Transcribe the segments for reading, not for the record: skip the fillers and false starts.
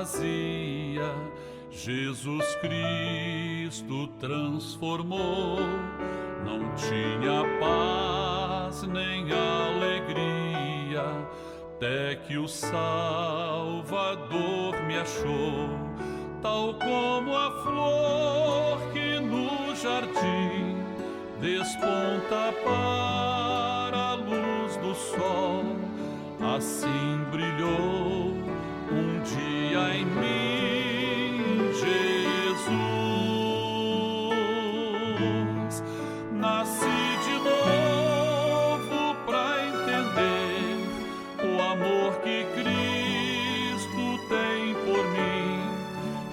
vazia, Jesus Cristo transformou. Não tinha paz nem alegria, até que o Salvador me achou. Tal como a flor que no jardim desponta para a luz do sol, assim brilhou um dia em mim Jesus. Nasci de novo pra entender o amor que Cristo tem por mim.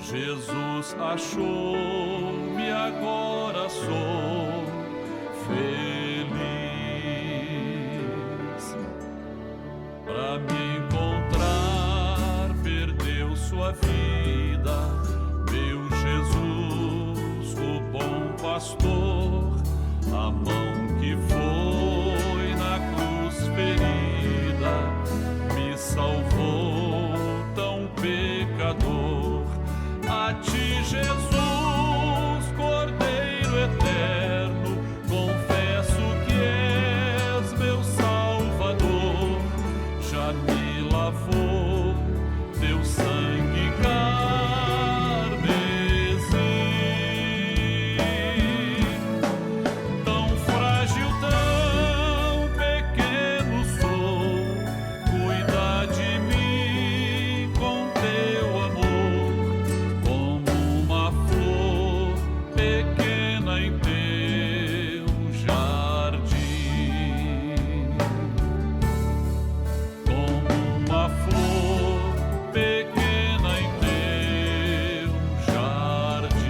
Jesus achou-me, agora sou feliz. Pra me encontrar, perdeu sua vida, meu Jesus, o bom pastor. A mão que foi na cruz ferida me salvou, tão pecador. A ti, Jesus, Cordeiro eterno, confesso que és meu Salvador. Já me lavou teu sangue carmesim. Tão frágil, tão pequeno sou, cuida de mim com teu amor, como uma flor pequena em teu jardim. Como uma flor pequena em teu jardim.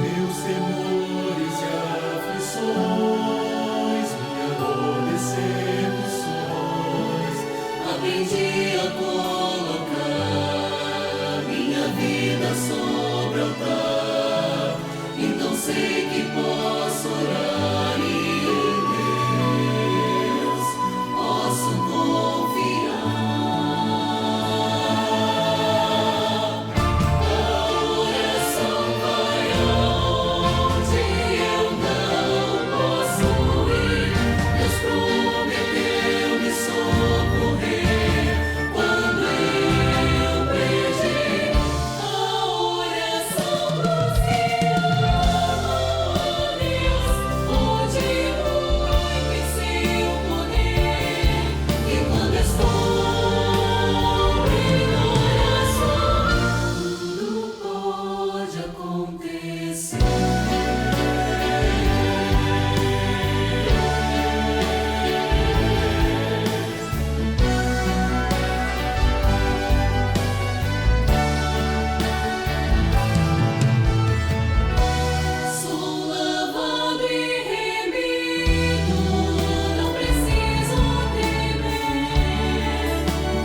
Meus temores e aflições, minha dor, decepções, aprendi a colocar minha vida sobre o altar. Então sei que posso orar e em Deus posso confiar.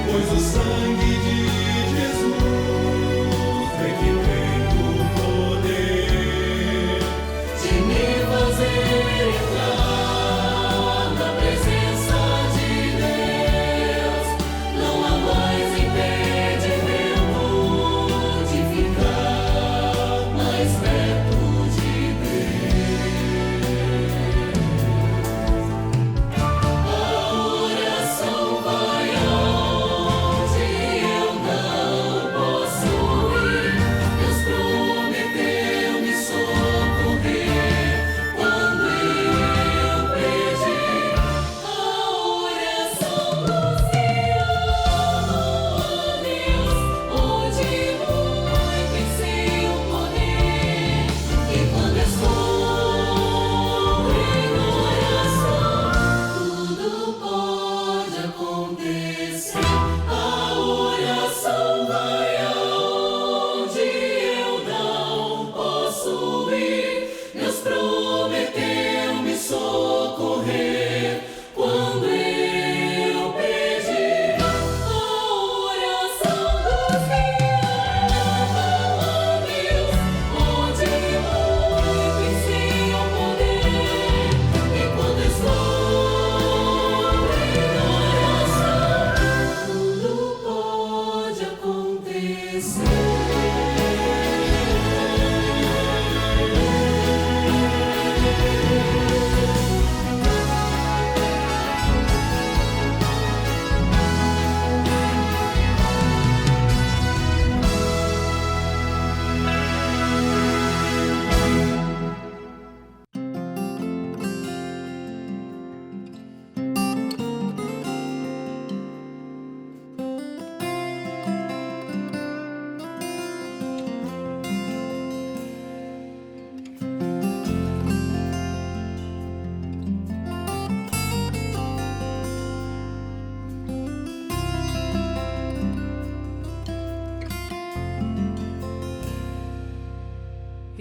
Pois o sangue de Jesus é que tem o poder.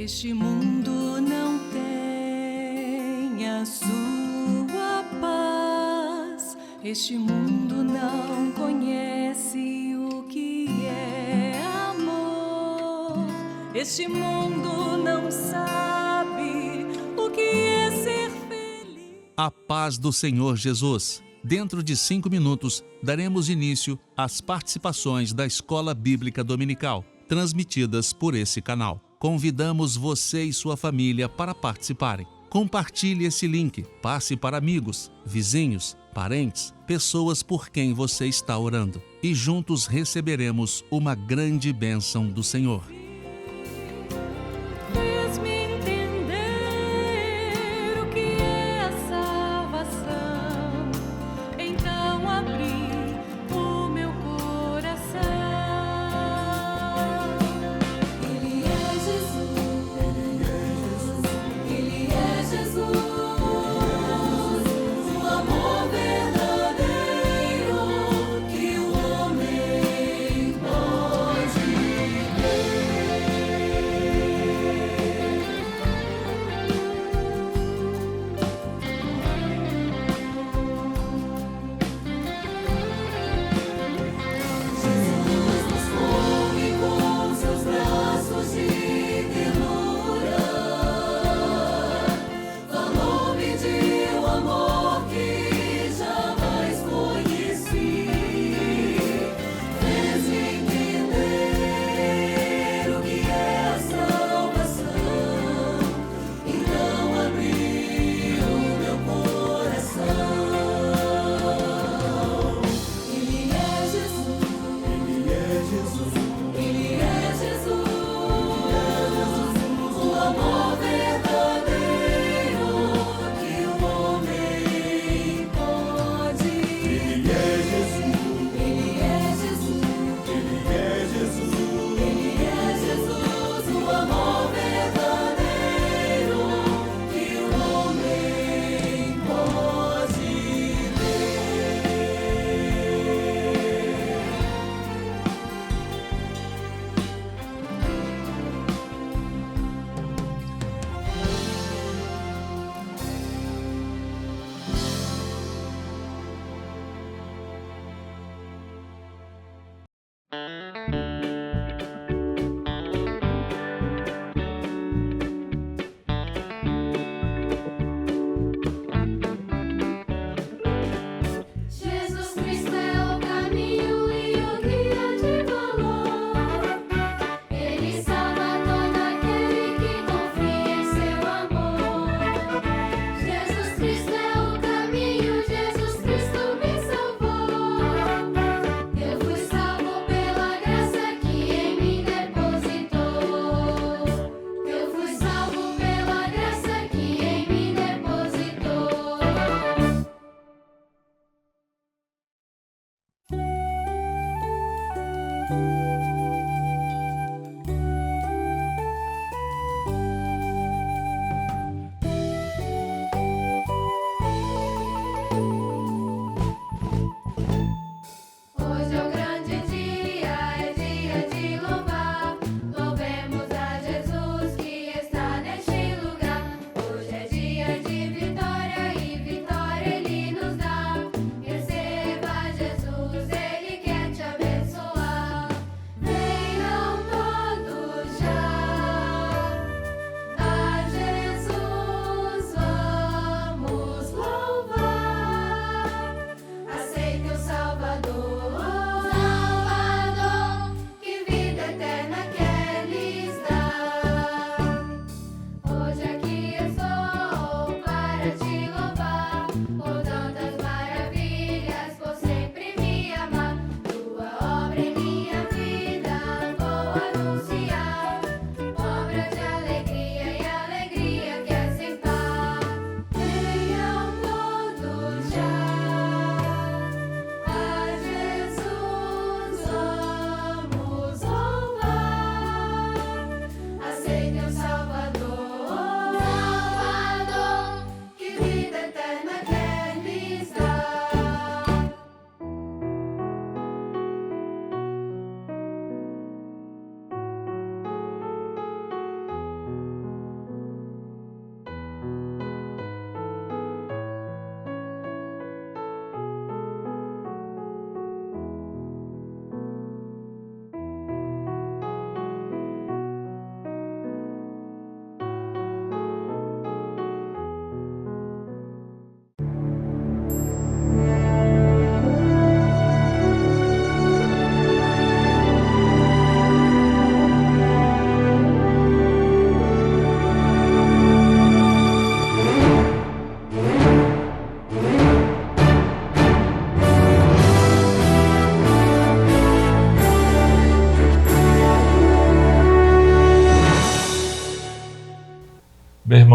Este mundo não tem a sua paz. Este mundo não conhece o que é amor. Este mundo não sabe o que é ser feliz. A paz do Senhor Jesus. Dentro de 5 minutos, daremos início às participações da Escola Bíblica Dominical, transmitidas por esse canal. Convidamos você e sua família para participarem. Compartilhe esse link, passe para amigos, vizinhos, parentes, pessoas por quem você está orando. E juntos receberemos uma grande bênção do Senhor. Fez-me entender o que é a salvação. Então abri o meu coração. Ele é Jesus. Ele é Jesus. O amor verdadeiro que o homem pode ter.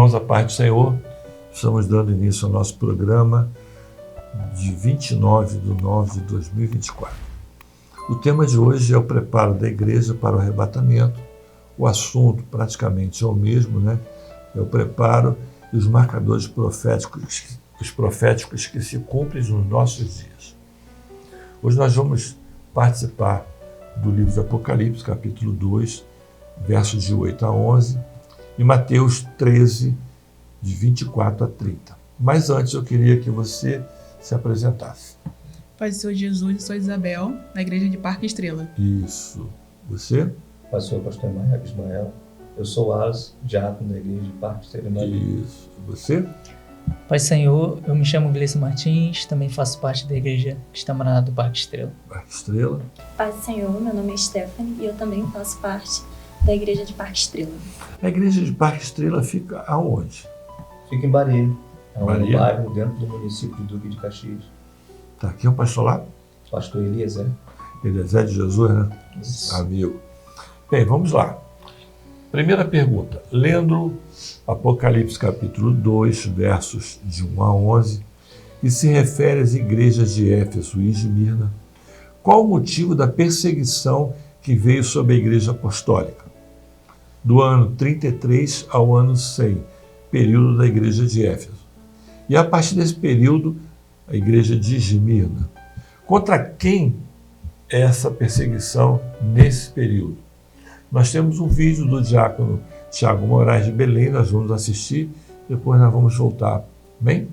Irmãos, a paz do Senhor, estamos dando início ao nosso programa de 29/9/2024. O tema de hoje é o preparo da igreja para o arrebatamento. O assunto praticamente é o mesmo, né? É o preparo e os marcadores proféticos, os proféticos que se cumprem nos nossos dias. Hoje nós vamos participar do livro de Apocalipse, capítulo 2, versos de 8 a 11, e Mateus 13, de 24 a 30. Mas antes eu queria que você se apresentasse. Paz do Senhor Jesus, eu sou Isabel, da igreja de Parque Estrela. Isso. Você? Pastor Maia Ismael. Eu sou Alas, diácono da igreja de Parque Estrela. Isso. Você? Pai Senhor, eu me chamo Gleice Martins, também faço parte da igreja Cristã Maranata do Parque Estrela. Parque Estrela. Paz do Senhor, meu nome é Stephanie e eu também faço parte da igreja de Parque Estrela. A igreja de Parque Estrela fica aonde? Fica em Barreiro, é um Bahia? bairro dentro do município de Duque de Caxias. Tá aqui é o pastor lá? Pastor Eliezer. Eliezer de Jesus, né? Amigo. Bem, vamos lá. Primeira pergunta. Lendo Apocalipse capítulo 2, versos de 1 a 11, que se refere às igrejas de Éfeso e Esmirna, qual o motivo da perseguição que veio sobre a igreja apostólica? Do ano 33 ao ano 100, período da igreja de Éfeso. E a partir desse período, a igreja de Esmirna. Contra quem é essa perseguição nesse período? Nós temos um vídeo do diácono Tiago Moraes de Belém, nós vamos assistir, depois nós vamos voltar. Bem?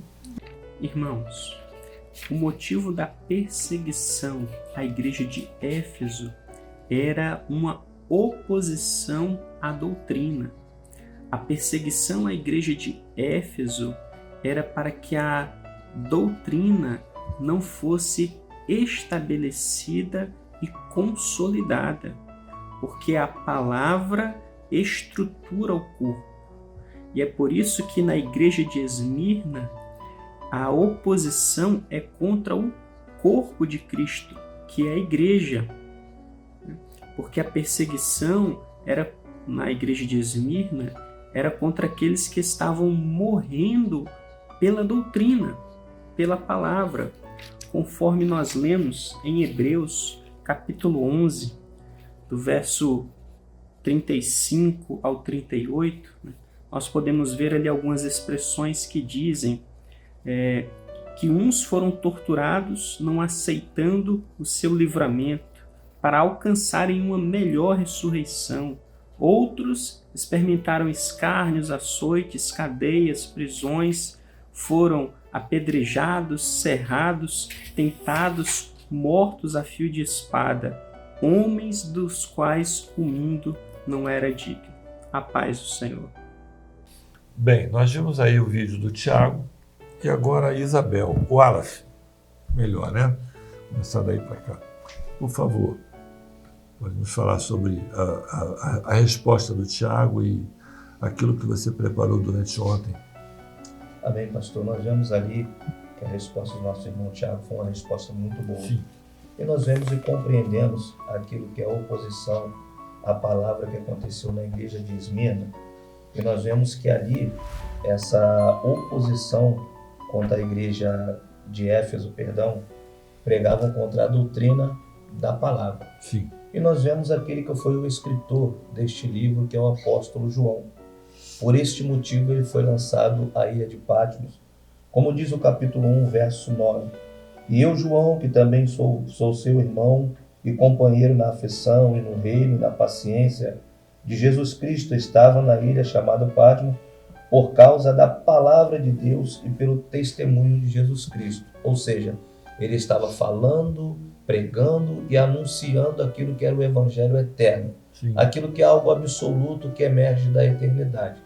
Irmãos, o motivo da perseguição à igreja de Éfeso era uma oposição à doutrina. A perseguição à igreja de Éfeso era para que a doutrina não fosse estabelecida e consolidada, porque a palavra estrutura o corpo. E é por isso que na igreja de Esmirna a oposição é contra o corpo de Cristo, que é a igreja. Porque a perseguição era na igreja de Esmirna era contra aqueles que estavam morrendo pela doutrina, pela palavra, conforme nós lemos em Hebreus, capítulo 11, do verso 35 ao 38, nós podemos ver ali algumas expressões que dizem que uns foram torturados não aceitando o seu livramento para alcançarem uma melhor ressurreição. Outros experimentaram escárnios, açoites, cadeias, prisões, foram apedrejados, serrados, tentados, mortos a fio de espada, homens dos quais o mundo não era digno. A paz do Senhor. Bem, nós vimos aí o vídeo do Tiago e agora a Isabel. O Wallace, melhor, né? Começar daí para cá. Por favor, pode nos falar sobre a resposta do Tiago e aquilo que você preparou durante ontem. Amém, pastor. Nós vemos ali que a resposta do nosso irmão Tiago foi uma resposta muito boa. Sim. E nós vemos e compreendemos aquilo que é a oposição à palavra que aconteceu na igreja de Esmirna. E nós vemos que ali, essa oposição contra a igreja de Éfeso, pregavam contra a doutrina da palavra. Sim. E nós vemos aquele que foi o escritor deste livro, que é o apóstolo João. Por este motivo ele foi lançado à ilha de Patmos, como diz o capítulo 1, verso 9. E eu, João, que também sou seu irmão e companheiro na aflição e no reino e na paciência de Jesus Cristo, estava na ilha chamada Patmos por causa da palavra de Deus e pelo testemunho de Jesus Cristo. Ou seja, ele estava falando, pregando e anunciando aquilo que era o evangelho eterno. Sim. Aquilo que é algo absoluto que emerge da eternidade.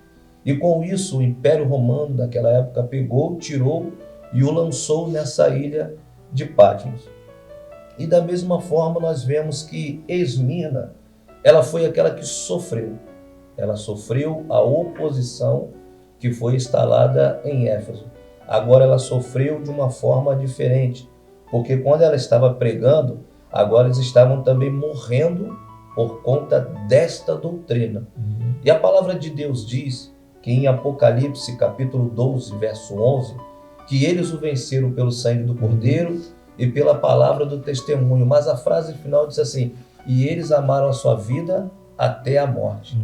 E com isso, o Império Romano daquela época pegou, tirou e o lançou nessa ilha de Patmos. E da mesma forma nós vemos que Esmirna, ela foi aquela que sofreu. Ela sofreu a oposição que foi instalada em Éfeso. Agora ela sofreu de uma forma diferente, porque quando ela estava pregando, agora eles estavam também morrendo por conta desta doutrina. E a palavra de Deus diz que em Apocalipse capítulo 12, verso 11, que eles o venceram pelo sangue do Cordeiro e pela palavra do testemunho. Mas a frase final diz assim, e eles amaram a sua vida até a morte.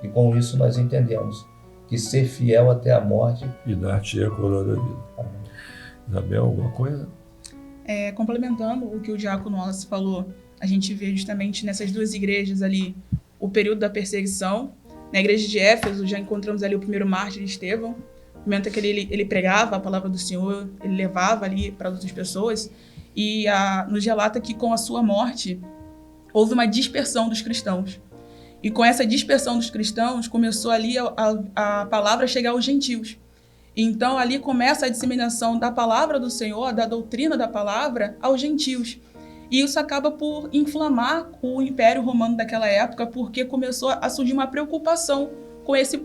E com isso nós entendemos que ser fiel até a morte... E dar-te a coroa da vida. Amém. Isabel, alguma coisa? Complementando o que o diácono Wallace falou, a gente vê justamente nessas duas igrejas ali o período da perseguição. Na igreja de Éfeso já encontramos ali o primeiro mártir, Estevão. No momento que ele pregava a palavra do Senhor, ele levava ali para outras pessoas. E nos relata que com a sua morte houve uma dispersão dos cristãos. E com essa dispersão dos cristãos começou ali a palavra chegar aos gentios. Então ali começa a disseminação da palavra do Senhor, da doutrina da palavra aos gentios. E isso acaba por inflamar o Império Romano daquela época, porque começou a surgir uma preocupação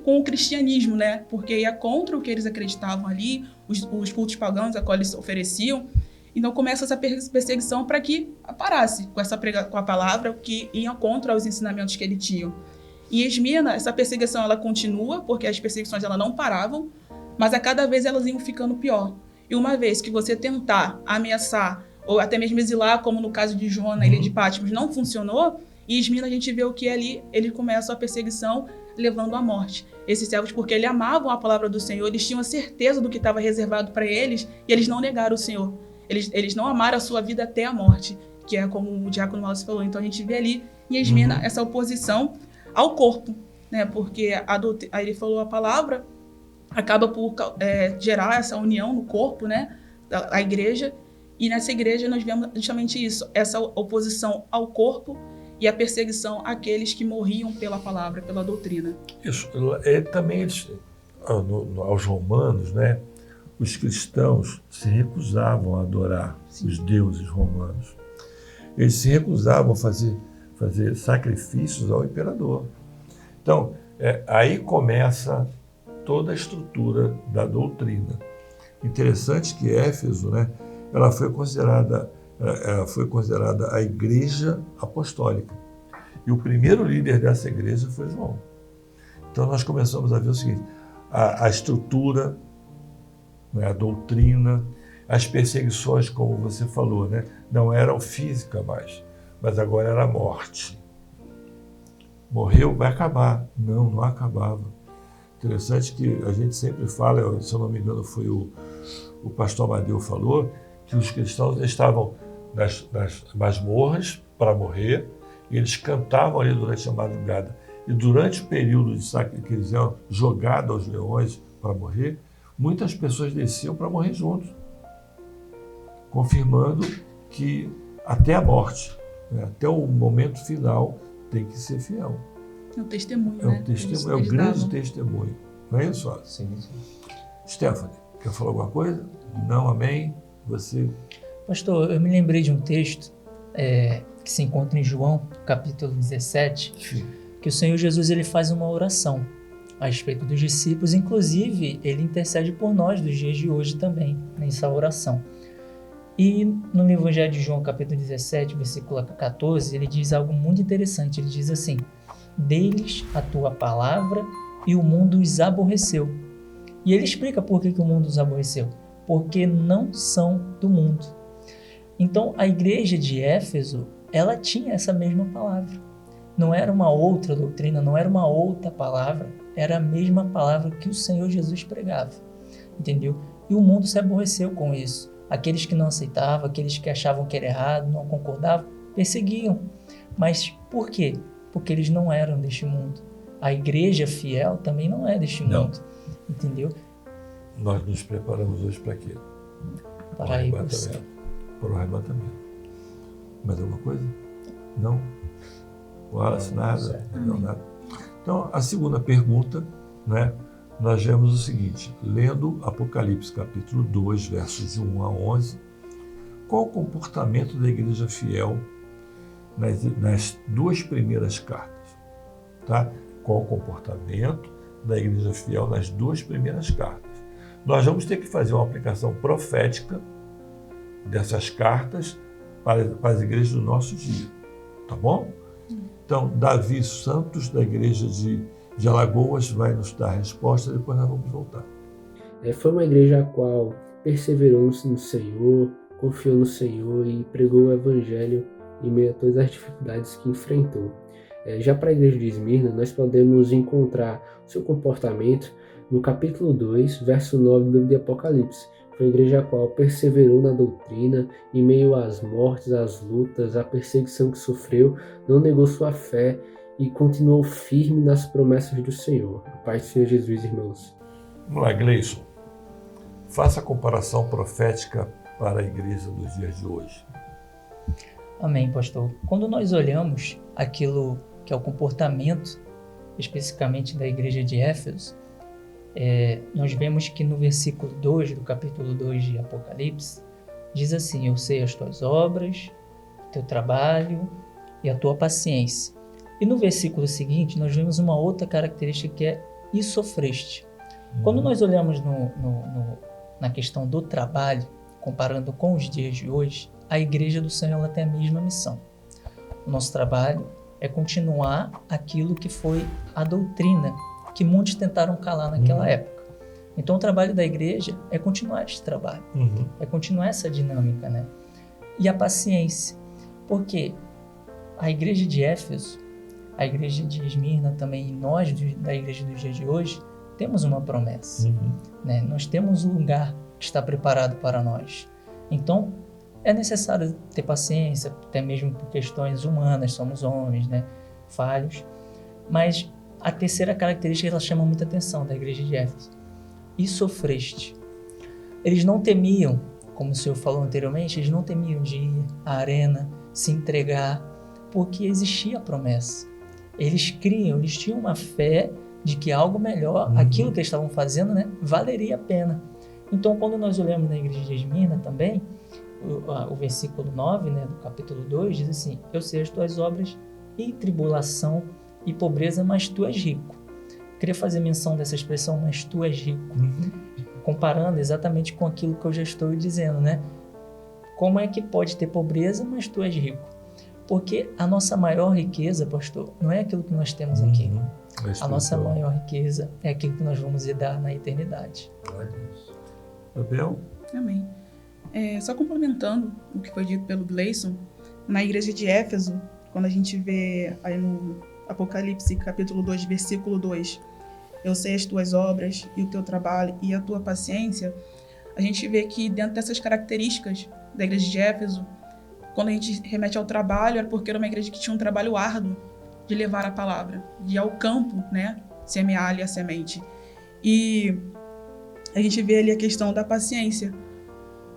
com o cristianismo, né? Porque ia contra o que eles acreditavam ali, os cultos pagãos a qual eles ofereciam. Então começa essa perseguição para que parasse com a palavra, que ia contra os ensinamentos que ele tinha. Em Esmirna, essa perseguição ela continua, porque as perseguições ela não paravam, mas a cada vez elas iam ficando pior. E uma vez que você tentar ameaçar, ou até mesmo exilar, como no caso de João, na ilha de Patmos, não funcionou, em Esmirna a gente vê o que ali, ele começa a perseguição levando à morte. Esses servos, porque eles amavam a palavra do Senhor, eles tinham a certeza do que estava reservado para eles, e eles não negaram o Senhor. Eles não amaram a sua vida até a morte, que é como o diácono Wallace falou. Então a gente vê ali em Esmirna essa oposição ao corpo, né? Porque aí ele falou a palavra, acaba por gerar essa união no corpo, né? A igreja. E nessa igreja nós vemos justamente isso, essa oposição ao corpo e a perseguição àqueles que morriam pela palavra, pela doutrina. Isso. Também aos romanos, né? Os cristãos se recusavam a adorar os deuses romanos. Eles se recusavam a fazer sacrifícios ao imperador. Então, aí começa toda a estrutura da doutrina. Interessante que Éfeso, né, ela foi considerada a igreja apostólica. E o primeiro líder dessa igreja foi João. Então nós começamos a ver o seguinte, a estrutura, né, a doutrina, as perseguições, como você falou, né, não eram físicas mais, mas agora era a morte. Morreu, vai acabar. Não acabava. Interessante que a gente sempre fala, se eu não me engano foi o pastor Amadeu falou, que os cristãos estavam nas masmorras para morrer, e eles cantavam ali durante a madrugada. E durante o período que eles eram jogados aos leões para morrer, muitas pessoas desciam para morrer juntos, confirmando que até a morte, né, até o momento final, tem que ser fiel. É um testemunho, né? É um grande testemunho. Não é isso? Sim, sim. Stephanie, quer falar alguma coisa? Não, amém? Você... Pastor, eu me lembrei de um texto que se encontra em João, capítulo 17, Sim. que o Senhor Jesus ele faz uma oração a respeito dos discípulos, inclusive ele intercede por nós dos dias de hoje também, nessa oração. E no Evangelho de João, capítulo 17, versículo 14, ele diz algo muito interessante, ele diz assim, deles a tua palavra e o mundo os aborreceu. E ele explica por que o mundo os aborreceu, porque não são do mundo. Então a igreja de Éfeso, ela tinha essa mesma palavra. Não era uma outra doutrina, não era uma outra palavra, era a mesma palavra que o Senhor Jesus pregava, entendeu? E o mundo se aborreceu com isso. Aqueles que não aceitavam, aqueles que achavam que era errado, não concordavam, perseguiam. Mas por quê? Porque eles não eram deste mundo. A igreja fiel também não é deste mundo, entendeu? Nós nos preparamos hoje para quê? Para o arrebatamento. Para o arrebatamento. Mais alguma coisa? Não? Wallace, nada? Não, nada. Então, a segunda pergunta, né? Nós vemos o seguinte, lendo Apocalipse capítulo 2, versos de 1 a 11, qual o comportamento da igreja fiel nas duas primeiras cartas? Tá? Qual o comportamento da igreja fiel nas duas primeiras cartas? Nós vamos ter que fazer uma aplicação profética dessas cartas para as igrejas do nosso dia, tá bom? Então, Davi Santos, da igreja de de Alagoas vai nos dar a resposta, depois nós vamos voltar. Foi uma igreja a qual perseverou no Senhor, confiou no Senhor e pregou o Evangelho em meio a todas as dificuldades que enfrentou. Já para a igreja de Esmirna, nós podemos encontrar o seu comportamento no capítulo 2, verso 9 do livro de Apocalipse. Foi a igreja a qual perseverou na doutrina, em meio às mortes, às lutas, à perseguição que sofreu, não negou sua fé e continuou firme nas promessas do Senhor. A paz do Senhor Jesus, irmãos. Vamos lá, Gleison. Faça a comparação profética para a igreja dos dias de hoje. Amém, pastor. Quando nós olhamos aquilo que é o comportamento, especificamente da igreja de Éfeso, nós vemos que no versículo 2 do capítulo 2 de Apocalipse, diz assim: eu sei as tuas obras, o teu trabalho e a tua paciência. E no versículo seguinte, nós vemos uma outra característica que é e sofreste. Quando nós olhamos na questão do trabalho, comparando com os dias de hoje, a igreja do Senhor ela tem a mesma missão. O nosso trabalho é continuar aquilo que foi a doutrina que muitos tentaram calar naquela época. Então o trabalho da igreja é continuar este trabalho, é continuar essa dinâmica, né? E a paciência, porque a igreja de Éfeso, a igreja de Esmirna também, e nós da igreja dos dias de hoje, temos uma promessa, né? Nós temos um lugar que está preparado para nós. Então é necessário ter paciência, até mesmo por questões humanas, somos homens, né? Falhos. Mas a terceira característica, ela chama muita atenção da igreja de Éfeso. E sofreste. Eles não temiam, como o Senhor falou anteriormente, eles não temiam de ir à arena, se entregar, porque existia a promessa. Eles criam, eles tinham uma fé de que algo melhor, aquilo que eles estavam fazendo, né, valeria a pena. Então, quando nós olhamos na igreja de Esmirna também, o versículo 9, né, do capítulo 2, diz assim: eu sei as tuas obras e tribulação e pobreza, mas tu és rico. Eu queria fazer menção dessa expressão, mas tu és rico, comparando exatamente com aquilo que eu já estou dizendo, né? Como é que pode ter pobreza, mas tu és rico? Porque a nossa maior riqueza, pastor, não é aquilo que nós temos aqui. A nossa maior riqueza é aquilo que nós vamos herdar na eternidade. Abel? Amém. Só complementando o que foi dito pelo Gleison, na igreja de Éfeso, quando a gente vê aí no Apocalipse, capítulo 2, versículo 2, eu sei as tuas obras e o teu trabalho e a tua paciência, a gente vê que dentro dessas características da igreja de Éfeso, quando a gente remete ao trabalho, era porque era uma igreja que tinha um trabalho árduo de levar a palavra, de ir ao campo, né, semear ali a semente. E a gente vê ali a questão da paciência,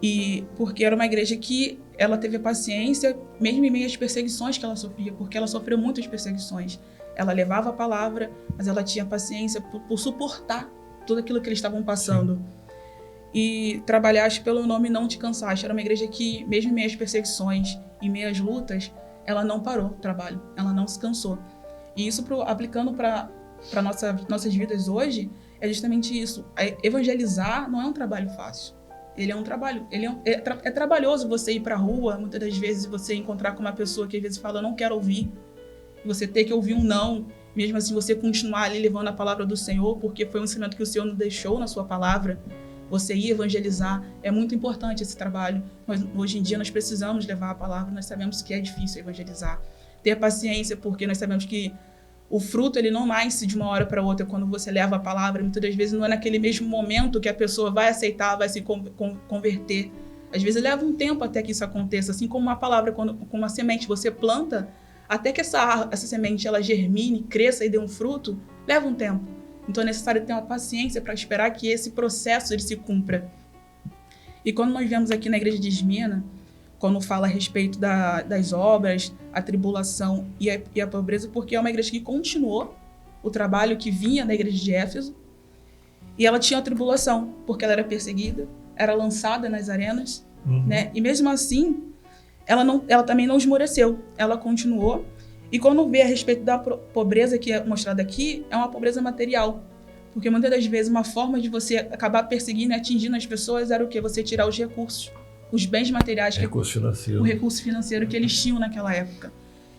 e porque era uma igreja que ela teve paciência mesmo em meio às perseguições que ela sofria, porque ela sofreu muitas perseguições. Ela levava a palavra, mas ela tinha paciência por suportar tudo aquilo que eles estavam passando. Sim. E trabalhaste pelo nome e não te cansaste. Era uma igreja que, mesmo em meio às perseguições, em meio às lutas, ela não parou o trabalho, ela não se cansou. E isso, aplicando para nossas vidas hoje, é justamente isso. Evangelizar não é um trabalho fácil. Ele é um trabalho, é trabalhoso você ir para a rua, muitas das vezes você encontrar com uma pessoa que às vezes fala, eu não quero ouvir, e você ter que ouvir um não, mesmo assim você continuar ali levando a palavra do Senhor, porque foi um ensinamento que o Senhor nos deixou na sua palavra, você ir evangelizar, é muito importante esse trabalho. Hoje em dia nós precisamos levar a palavra, nós sabemos que é difícil evangelizar. Ter paciência, porque nós sabemos que o fruto ele não nasce de uma hora para outra quando você leva a palavra. Muitas das vezes não é naquele mesmo momento que a pessoa vai aceitar, vai se converter. Às vezes leva um tempo até que isso aconteça. Assim como uma palavra, com uma semente você planta, até que essa semente ela germine, cresça e dê um fruto, leva um tempo. Então é necessário ter uma paciência para esperar que esse processo ele se cumpra. E quando nós vemos aqui na igreja de Esmirna, quando fala a respeito das obras, a tribulação e a pobreza, porque é uma igreja que continuou o trabalho que vinha da igreja de Éfeso, e ela tinha a tribulação, porque ela era perseguida, era lançada nas arenas, né? E mesmo assim, ela também não esmoreceu, ela continuou. E quando vê a respeito da pobreza que é mostrada aqui, é uma pobreza material, porque muitas das vezes uma forma de você acabar perseguindo e atingindo as pessoas era o quê? Você tirar os recursos. Os bens materiais, o recurso financeiro que eles tinham naquela época.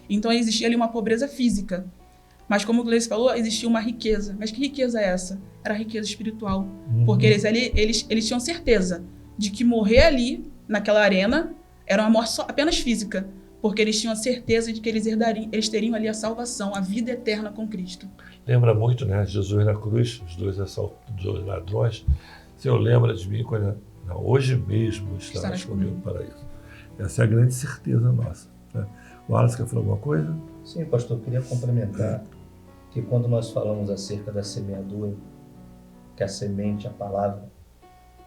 Então existia ali uma pobreza física, Mas como o Gleice falou, existia uma riqueza. Mas que riqueza é essa? Era a riqueza espiritual. Porque eles tinham certeza de que morrer ali, naquela arena, era uma morte apenas física. Porque eles tinham a certeza de que eles teriam ali a salvação, a vida eterna com Cristo. Lembra muito, né? Jesus na cruz, os dois ladrões. Senhor, lembra de mim quando... Não, hoje mesmo estarás comigo no paraíso. Essa é a grande certeza nossa. Né? O Wallace quer falar alguma coisa? Sim, pastor, eu queria complementar que quando nós falamos acerca da semeadura, que é a semente, a palavra,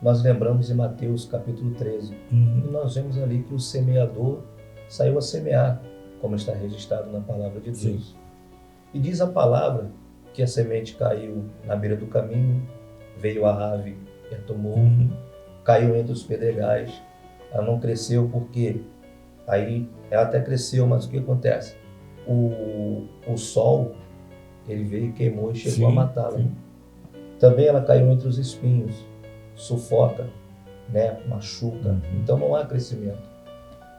nós lembramos em Mateus capítulo 13. E nós vemos ali que o semeador saiu a semear, como está registrado na palavra de Deus. Sim. E diz a palavra que a semente caiu na beira do caminho, veio a ave e a tomou, caiu entre os pedregais, ela não cresceu porque aí ela até cresceu, mas o que acontece? O sol, ele veio e queimou e chegou a matá-la. Também ela caiu entre os espinhos, sufoca, né? Machuca, então não há crescimento.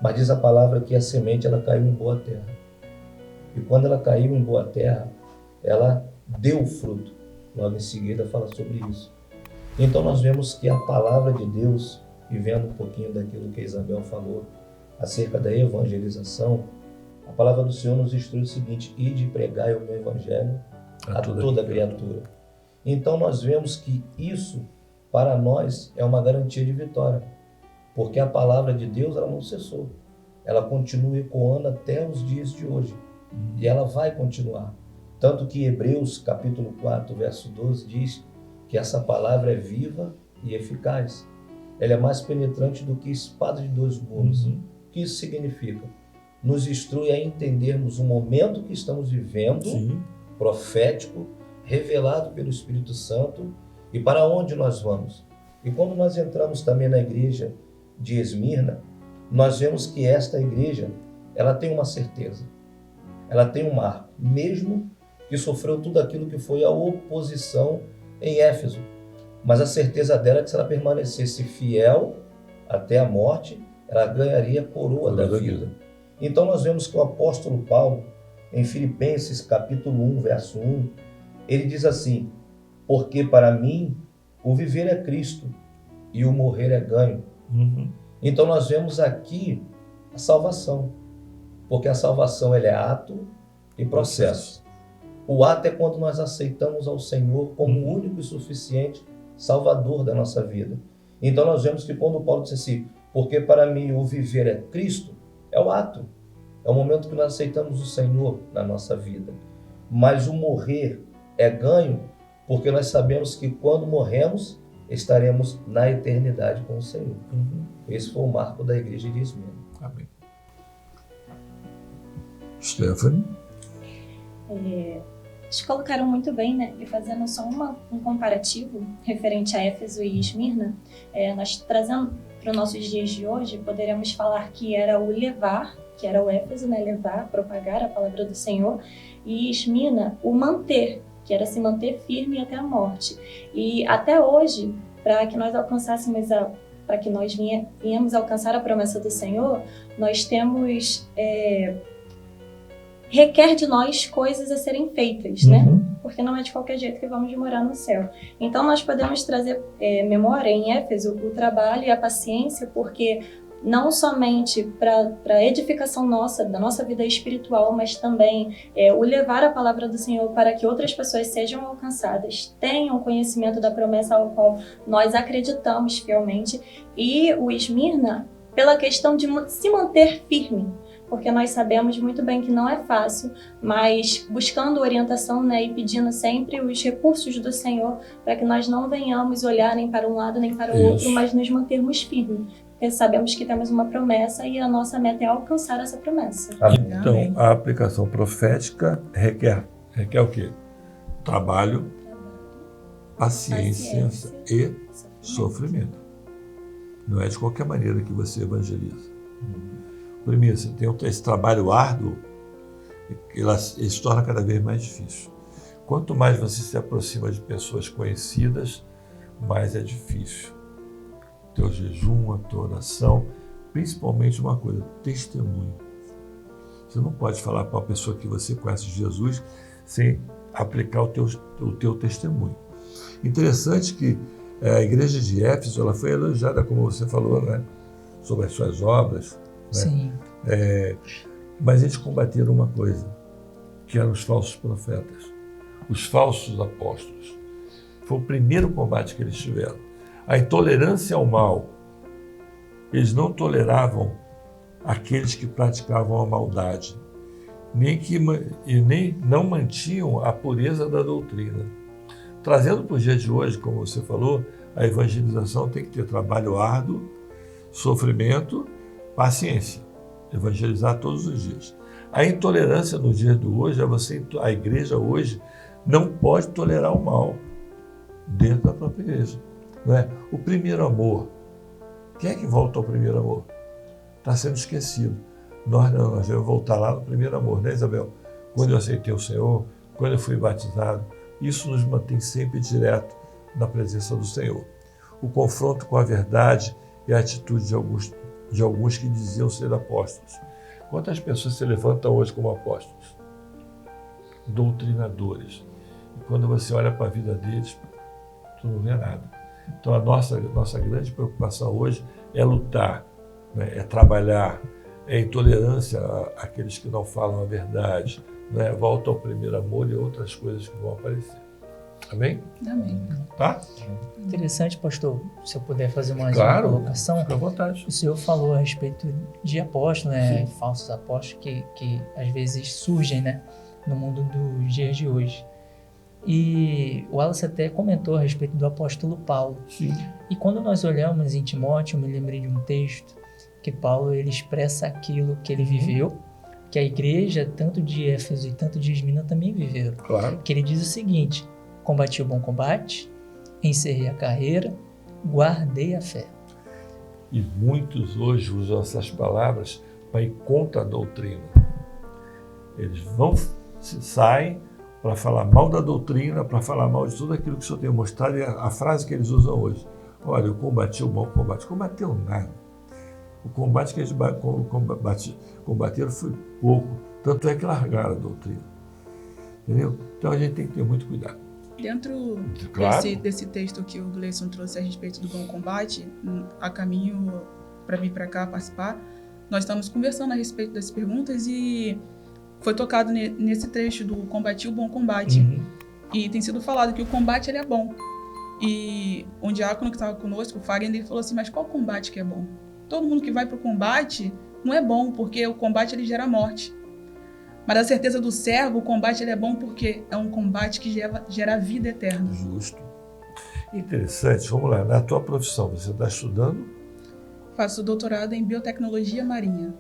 Mas diz a palavra que a semente ela caiu em boa terra. E quando ela caiu em boa terra, ela deu fruto. Logo em seguida fala sobre isso. Então nós vemos que a palavra de Deus, e vendo um pouquinho daquilo que a Isabel falou acerca da evangelização, a palavra do Senhor nos instrui o seguinte: ide pregai o meu evangelho a toda criatura. Então nós vemos que isso, para nós, é uma garantia de vitória. Porque a palavra de Deus ela não cessou. Ela continua ecoando até os dias de hoje. E ela vai continuar. Tanto que Hebreus capítulo 4, verso 12 diz que essa palavra é viva e eficaz. Ela é mais penetrante do que espada de dois gumes. O que isso significa? Nos instrui a entendermos o momento que estamos vivendo, profético, revelado pelo Espírito Santo, e para onde nós vamos. E quando nós entramos também na igreja de Esmirna, nós vemos que esta igreja, ela tem uma certeza, ela tem um marco, mesmo que sofreu tudo aquilo que foi a oposição em Éfeso, mas a certeza dela é que se ela permanecesse fiel até a morte, ela ganharia a coroa da vida. Então nós vemos que o apóstolo Paulo, em Filipenses capítulo 1, verso 1, ele diz assim: porque para mim o viver é Cristo e o morrer é ganho. Então nós vemos aqui a salvação, porque a salvação ela é ato e processo. O ato é quando nós aceitamos ao Senhor como o único e suficiente Salvador da nossa vida. Então nós vemos que quando Paulo disse assim: porque para mim o viver é Cristo, é o ato, é o momento que nós aceitamos o Senhor na nossa vida. Mas o morrer é ganho, porque nós sabemos que quando morremos estaremos na eternidade com o Senhor. Esse foi o marco da igreja de Esmirna. Amém. Stephanie? Eles colocaram muito bem, né? E fazendo só um comparativo referente a Éfeso e Esmirna, nós trazendo para os nossos dias de hoje, poderemos falar que era o levar, que era o Éfeso, né? Levar, propagar a palavra do Senhor, e Esmirna, o manter, que era se manter firme até a morte. E até hoje, para que nós alcançássemos para que nós viemos alcançar a promessa do Senhor, nós temos requer de nós coisas a serem feitas, né? Porque não é de qualquer jeito que vamos morar no céu. Então nós podemos trazer memória em Éfeso o trabalho e a paciência, porque não somente para a edificação da nossa vida espiritual, mas também o levar a palavra do Senhor para que outras pessoas sejam alcançadas, tenham conhecimento da promessa ao qual nós acreditamos fielmente, e o Esmirna pela questão de se manter firme, porque nós sabemos muito bem que não é fácil, mas buscando orientação, né, e pedindo sempre os recursos do Senhor para que nós não venhamos olhar nem para um lado nem para o outro, mas nos mantermos firmes. Porque sabemos que temos uma promessa e a nossa meta é alcançar essa promessa. Então, a aplicação profética requer o quê? Trabalho, paciência e sofrimento. Não é de qualquer maneira que você evangeliza. Primeiro, você tem esse trabalho árduo, ele se torna cada vez mais difícil. Quanto mais você se aproxima de pessoas conhecidas, mais é difícil. Teu jejum, a tua oração, principalmente uma coisa, testemunho. Você não pode falar para uma pessoa que você conhece Jesus sem aplicar o teu testemunho. Interessante que a igreja de Éfeso ela foi elogiada, como você falou, né? Sobre as suas obras. Né? Sim. Mas eles combateram uma coisa, que eram os falsos profetas, os falsos apóstolos. Foi o primeiro combate que eles tiveram. A intolerância ao mal. Eles não toleravam aqueles que praticavam a maldade, nem não mantinham a pureza da doutrina. Trazendo para o dia de hoje, como você falou, a evangelização tem que ter trabalho árduo, sofrimento, paciência. Evangelizar todos os dias. A intolerância no dia de hoje a igreja hoje não pode tolerar o mal dentro da própria igreja. Não é? O primeiro amor. Quem é que volta ao primeiro amor? Está sendo esquecido. Nós devemos voltar lá no primeiro amor, né, Isabel? Quando eu aceitei o Senhor, quando eu fui batizado, isso nos mantém sempre direto na presença do Senhor. O confronto com a verdade e a atitude de alguns que diziam ser apóstolos. Quantas pessoas se levantam hoje como apóstolos? Doutrinadores. E quando você olha para a vida deles, tu não vê nada. Então a nossa grande preocupação hoje é lutar, né? É trabalhar, é intolerância àqueles que não falam a verdade, né? Volta ao primeiro amor e outras coisas que vão aparecer. Amém? Amém. Tá? Interessante, pastor, se eu puder fazer mais Claro, uma colocação. fica à vontade. O senhor falou a respeito de apóstolos, né? Sim. Falsos apóstolos que às vezes surgem, né? No mundo dos dias de hoje. E o Wallace até comentou a respeito do apóstolo Paulo. Sim. E quando nós olhamos em Timóteo, eu me lembrei de um texto que Paulo ele expressa aquilo que ele viveu, que a igreja, tanto de Éfeso e tanto de Esmirna, também viveram. Claro. Que ele diz o seguinte: combati o bom combate, encerrei a carreira, guardei a fé. E muitos hoje usam essas palavras para ir contra a doutrina. Eles saem para falar mal da doutrina, para falar mal de tudo aquilo que o Senhor tem mostrado, e a frase que eles usam hoje: olha, eu combati o bom combate. Combateu nada. O combate que eles combateram foi pouco, tanto é que largaram a doutrina. Entendeu? Então a gente tem que ter muito cuidado. Dentro Claro. desse texto que o Gleison trouxe a respeito do bom combate, a caminho para vir para cá participar, nós estamos conversando a respeito das perguntas e foi tocado nesse trecho do combati o bom combate. E tem sido falado que o combate ele é bom. E um diácono que estava conosco, o Fagner, ele falou assim: mas qual combate que é bom? Todo mundo que vai para o combate não é bom, porque o combate ele gera morte. Mas a certeza do servo, o combate ele é bom porque é um combate que gera vida eterna. Justo. Interessante, vamos lá. Na tua profissão, você está estudando? Faço doutorado em biotecnologia marinha.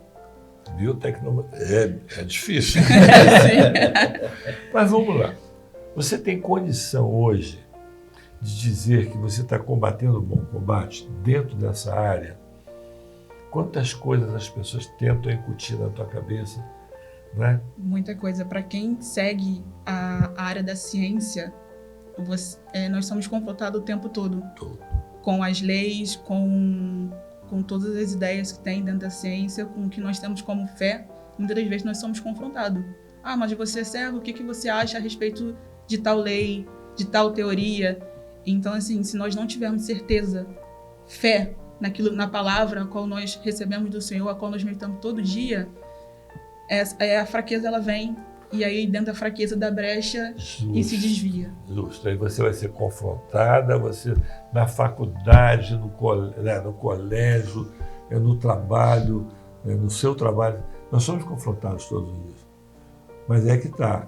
Biotecnologia. É difícil. Mas vamos lá. Você tem condição hoje de dizer que você está combatendo o bom combate dentro dessa área? Quantas coisas as pessoas tentam incutir na tua cabeça, né? Muita coisa. Para quem segue a área da ciência, nós somos confrontados o tempo todo. Com as leis, com todas as ideias que tem dentro da ciência, com o que nós temos como fé. Muitas das vezes nós somos confrontados. Ah, mas você é servo, o que você acha a respeito de tal lei, de tal teoria? Então, assim, se nós não tivermos certeza, fé na palavra a qual nós recebemos do Senhor, a qual nós meditamos todo dia, a fraqueza ela vem, e aí dentro da fraqueza da brecha e se desvia. Justo. Aí você vai ser confrontada, você na faculdade, no colégio, no trabalho, no seu trabalho. Nós somos confrontados todos os dias. Mas é que está.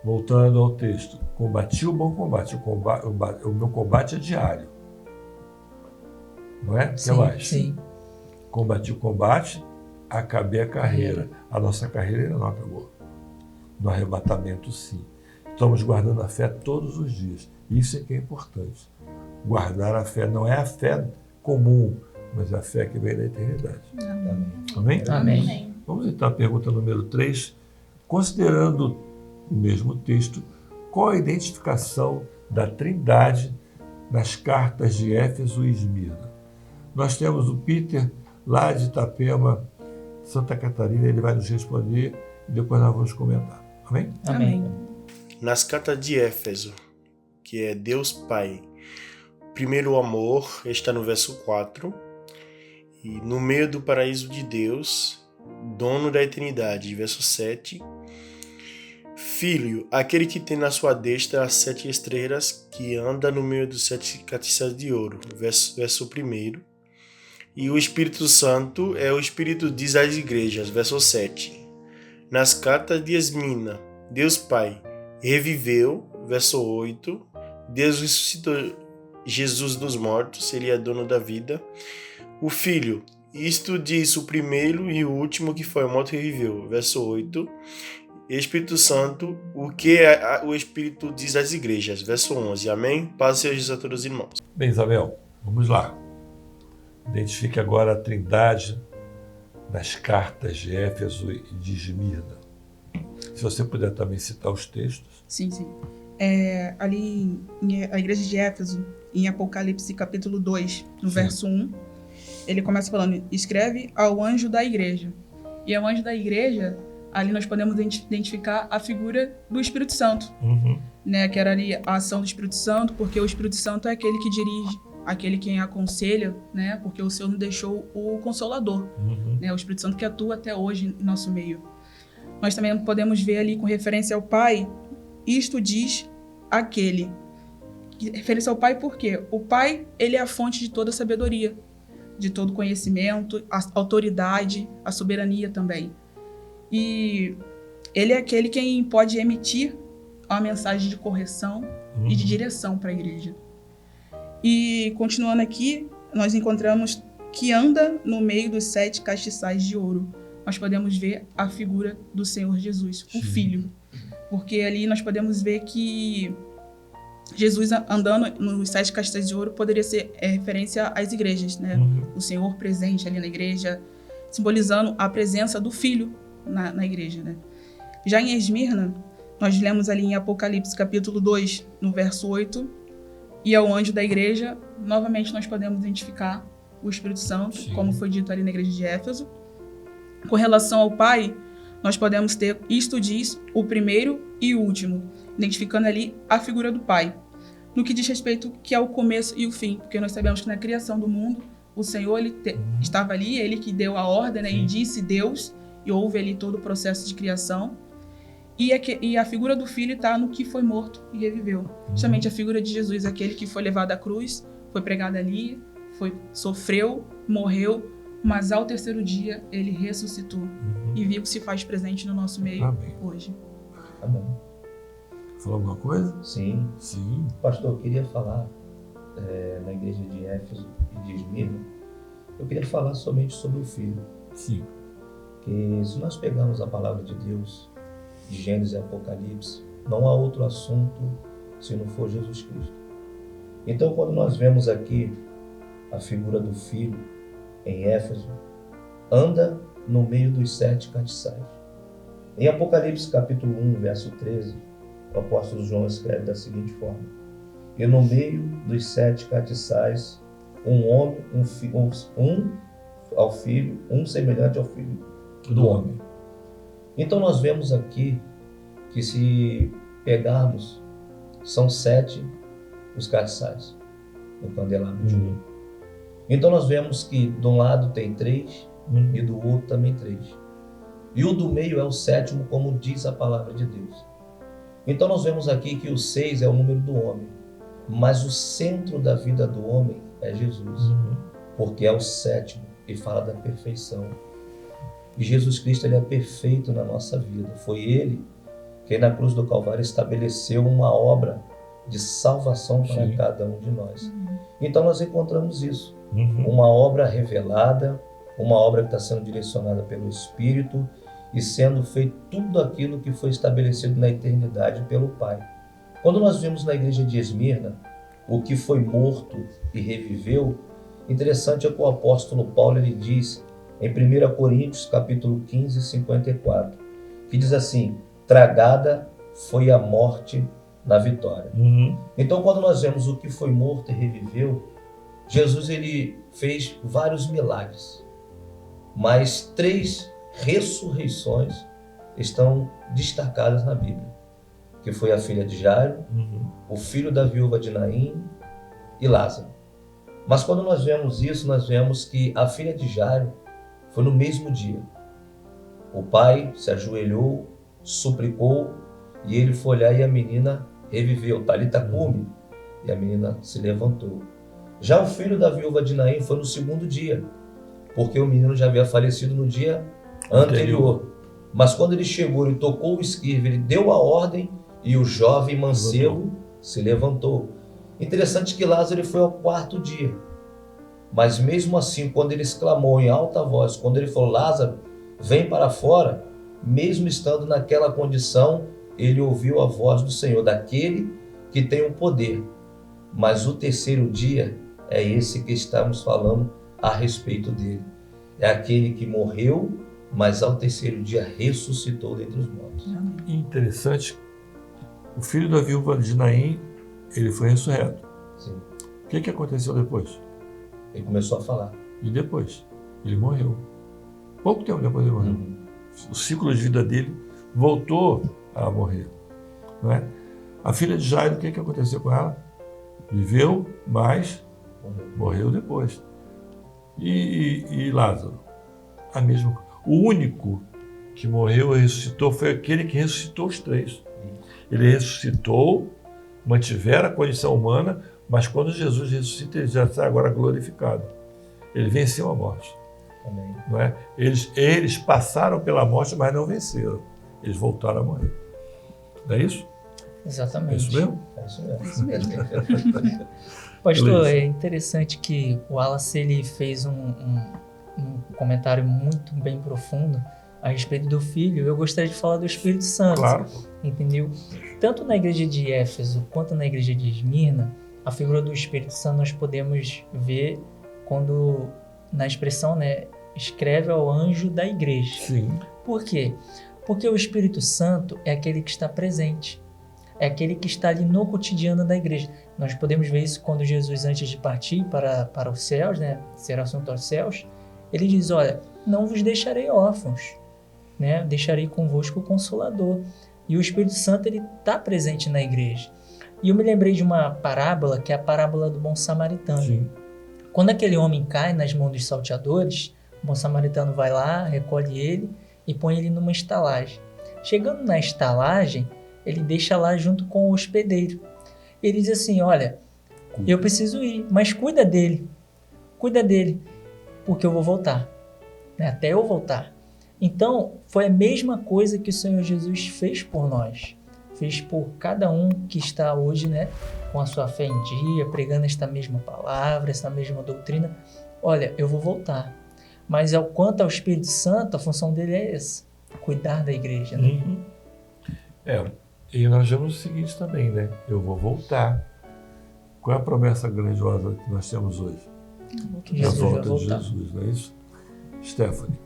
Voltando ao texto, combati o bom combate. O meu combate é diário. Não é? O que mais? Sim. Combati o combate, acabei a carreira. A nossa carreira ainda não acabou. No arrebatamento, sim. Estamos guardando a fé todos os dias. Isso é que é importante. Guardar a fé não é a fé comum, mas a fé que vem da eternidade. Amém? Amém. Vamos então à pergunta número 3. Considerando o mesmo texto, qual a identificação da Trindade nas cartas de Éfeso e Esmirna? Nós temos o Peter, lá de Itapema, Santa Catarina, ele vai nos responder e depois nós vamos comentar. Amém? Amém. nas cartas de Éfeso, que é Deus Pai. Primeiro amor está no verso 4. E no meio do paraíso de Deus, dono da eternidade, verso 7. Filho, aquele que tem na sua destra as 7 estrelas, que anda no meio dos 7 castiçais de ouro, verso 1. E o Espírito Santo é o Espírito diz às igrejas, verso 7. Nas cartas de Esmina, Deus Pai reviveu, verso 8. Deus ressuscitou Jesus dos mortos, ele é dono da vida. O Filho, isto diz o primeiro e o último que foi morto e reviveu, verso 8. Espírito Santo, o que o Espírito diz às igrejas, verso 11. Amém? Paz seja a todos os irmãos. Bem, Isabel, vamos lá. Identifique agora a trindade nas cartas de Éfeso e de Esmirna. Se você puder também citar os textos. Sim. Ali, a igreja de Éfeso, em Apocalipse capítulo 2, no verso 1, ele começa falando, escreve ao anjo da igreja. E ao anjo da igreja, ali nós podemos identificar a figura do Espírito Santo, né? Que era ali a ação do Espírito Santo, porque o Espírito Santo é aquele que dirige, aquele que aconselha, né? Porque o Senhor nos deixou o Consolador, né? O Espírito Santo que atua até hoje em nosso meio. Nós também podemos ver ali com referência ao Pai, isto diz aquele. Referência ao Pai por quê? O Pai, ele é a fonte de toda a sabedoria, de todo conhecimento, a autoridade, a soberania também. E ele é aquele quem pode emitir uma mensagem de correção e de direção para a igreja. E continuando aqui, nós encontramos que anda no meio dos 7 castiçais de ouro. Nós podemos ver a figura do Senhor Jesus, o Filho. Porque ali nós podemos ver que Jesus andando nos 7 castiçais de ouro poderia ser referência às igrejas, né? O Senhor presente ali na igreja, simbolizando a presença do Filho na igreja, né? Já em Esmirna, nós lemos ali em Apocalipse capítulo 2, no verso 8, e ao anjo da igreja, novamente nós podemos identificar o Espírito Santo, como foi dito ali na igreja de Éfeso. Com relação ao Pai, nós podemos ter, isto diz, o primeiro e o último, identificando ali a figura do Pai. No que diz respeito que é o começo e o fim, porque nós sabemos que na criação do mundo, o Senhor estava ali, ele que deu a ordem, né, e disse Deus, e houve ali todo o processo de criação. E a figura do Filho está no que foi morto e reviveu. Justamente a figura de Jesus, aquele que foi levado à cruz, foi pregado ali, sofreu, morreu, mas ao terceiro dia ele ressuscitou e vivo se faz presente no nosso meio hoje. Amém. Falou alguma coisa? Sim. Pastor, eu queria falar na igreja de Éfeso e de Esmirna, eu queria falar somente sobre o Filho. Sim. Que se nós pegarmos a palavra de Deus, de Gênesis e Apocalipse, não há outro assunto se não for Jesus Cristo. Então, quando nós vemos aqui a figura do Filho em Éfeso, anda no meio dos 7 castiçais. Em Apocalipse capítulo 1, verso 13, o apóstolo João escreve da seguinte forma: e no meio dos 7 castiçais, um homem, ao filho, um semelhante ao filho do homem. Então nós vemos aqui que, se pegarmos, são 7 os castiçais no candelabro de ouro. Então nós vemos que de um lado tem 3 e do outro também 3. E o do meio é o 7º, como diz a palavra de Deus. Então nós vemos aqui que o 6 é o número do homem, mas o centro da vida do homem é Jesus, porque é o 7º e fala da perfeição. E Jesus Cristo, ele é perfeito na nossa vida. Foi ele que na cruz do Calvário estabeleceu uma obra de salvação para cada um de nós. Então nós encontramos isso, uma obra revelada, uma obra que está sendo direcionada pelo Espírito e sendo feito tudo aquilo que foi estabelecido na eternidade pelo Pai. Quando nós vimos na igreja de Esmirna o que foi morto e reviveu, interessante é que o apóstolo Paulo, ele diz em 1 Coríntios capítulo 15, 54, que diz assim: tragada foi a morte na vitória. Então, quando nós vemos o que foi morto e reviveu, Jesus, ele fez vários milagres, mas 3 ressurreições estão destacadas na Bíblia. que foi a filha de Jairo, o filho da viúva de Naim e Lázaro. Mas quando nós vemos isso, nós vemos que a filha de Jairo foi no mesmo dia. O pai se ajoelhou, suplicou, e ele foi olhar e a menina reviveu, Talita cumi, e a menina se levantou. Já o filho da viúva de Naim foi no segundo dia, porque o menino já havia falecido no dia anterior. Mas quando ele chegou e tocou o esquive, ele deu a ordem e o jovem mancebo se levantou. Interessante que Lázaro foi ao quarto dia. Mas mesmo assim, quando ele exclamou em alta voz, quando ele falou, Lázaro, vem para fora, mesmo estando naquela condição, ele ouviu a voz do Senhor, daquele que tem o poder. Mas o terceiro dia é esse que estamos falando a respeito dele. É aquele que morreu, mas ao terceiro dia ressuscitou dentre os mortos. Interessante, o filho da viúva de Naim, ele foi ressurreto. Sim. O que aconteceu depois? Ele começou a falar. E depois? Ele morreu. Pouco tempo depois ele morreu. O ciclo de vida dele voltou a morrer. Não é? A filha de Jairo, o que aconteceu com ela? Viveu, mas morreu depois. E Lázaro? A mesma coisa. O único que morreu e ressuscitou foi aquele que ressuscitou os três. Ele ressuscitou, mantiveram a condição humana, mas quando Jesus ressuscita, ele já está agora glorificado. Ele venceu a morte. Amém. Não é? Eles passaram pela morte, mas não venceram. Eles voltaram a morrer. Não é isso? Exatamente. É isso mesmo? É isso mesmo. É isso mesmo. Pastor, é interessante que o Wallace ele fez um comentário muito bem profundo a respeito do Filho. Eu gostaria de falar do Espírito Santo. Claro. Entendeu? Tanto na igreja de Éfeso quanto na igreja de Esmirna, a figura do Espírito Santo nós podemos ver quando, na expressão, né, escreve ao anjo da igreja. Sim. Por quê? Porque o Espírito Santo é aquele que está presente. É aquele que está ali no cotidiano da igreja. Nós podemos ver isso quando Jesus, antes de partir para os céus, né, ser assunto aos céus, ele diz, olha, não vos deixarei órfãos, né, deixarei convosco o Consolador. E o Espírito Santo ele está presente na igreja. E eu me lembrei de uma parábola, que é a parábola do bom samaritano. Sim. Quando aquele homem cai nas mãos dos salteadores, o bom samaritano vai lá, recolhe ele e põe ele numa estalagem. Chegando na estalagem, ele deixa lá junto com o hospedeiro. Ele diz assim, olha, eu preciso ir, mas cuida dele, porque eu vou voltar, né? Até eu voltar. Então, foi a mesma coisa que o Senhor Jesus fez por nós, fez por cada um que está hoje, né, com a sua fé em dia, pregando esta mesma palavra, essa mesma doutrina. Olha, eu vou voltar, mas quanto ao Espírito Santo, a função dele é essa, cuidar da igreja, né? E nós vemos o seguinte também, né? Eu vou voltar. Qual é a promessa grandiosa que nós temos hoje? Que Jesus a volta vai voltar. de Jesus, não é isso? Stephanie.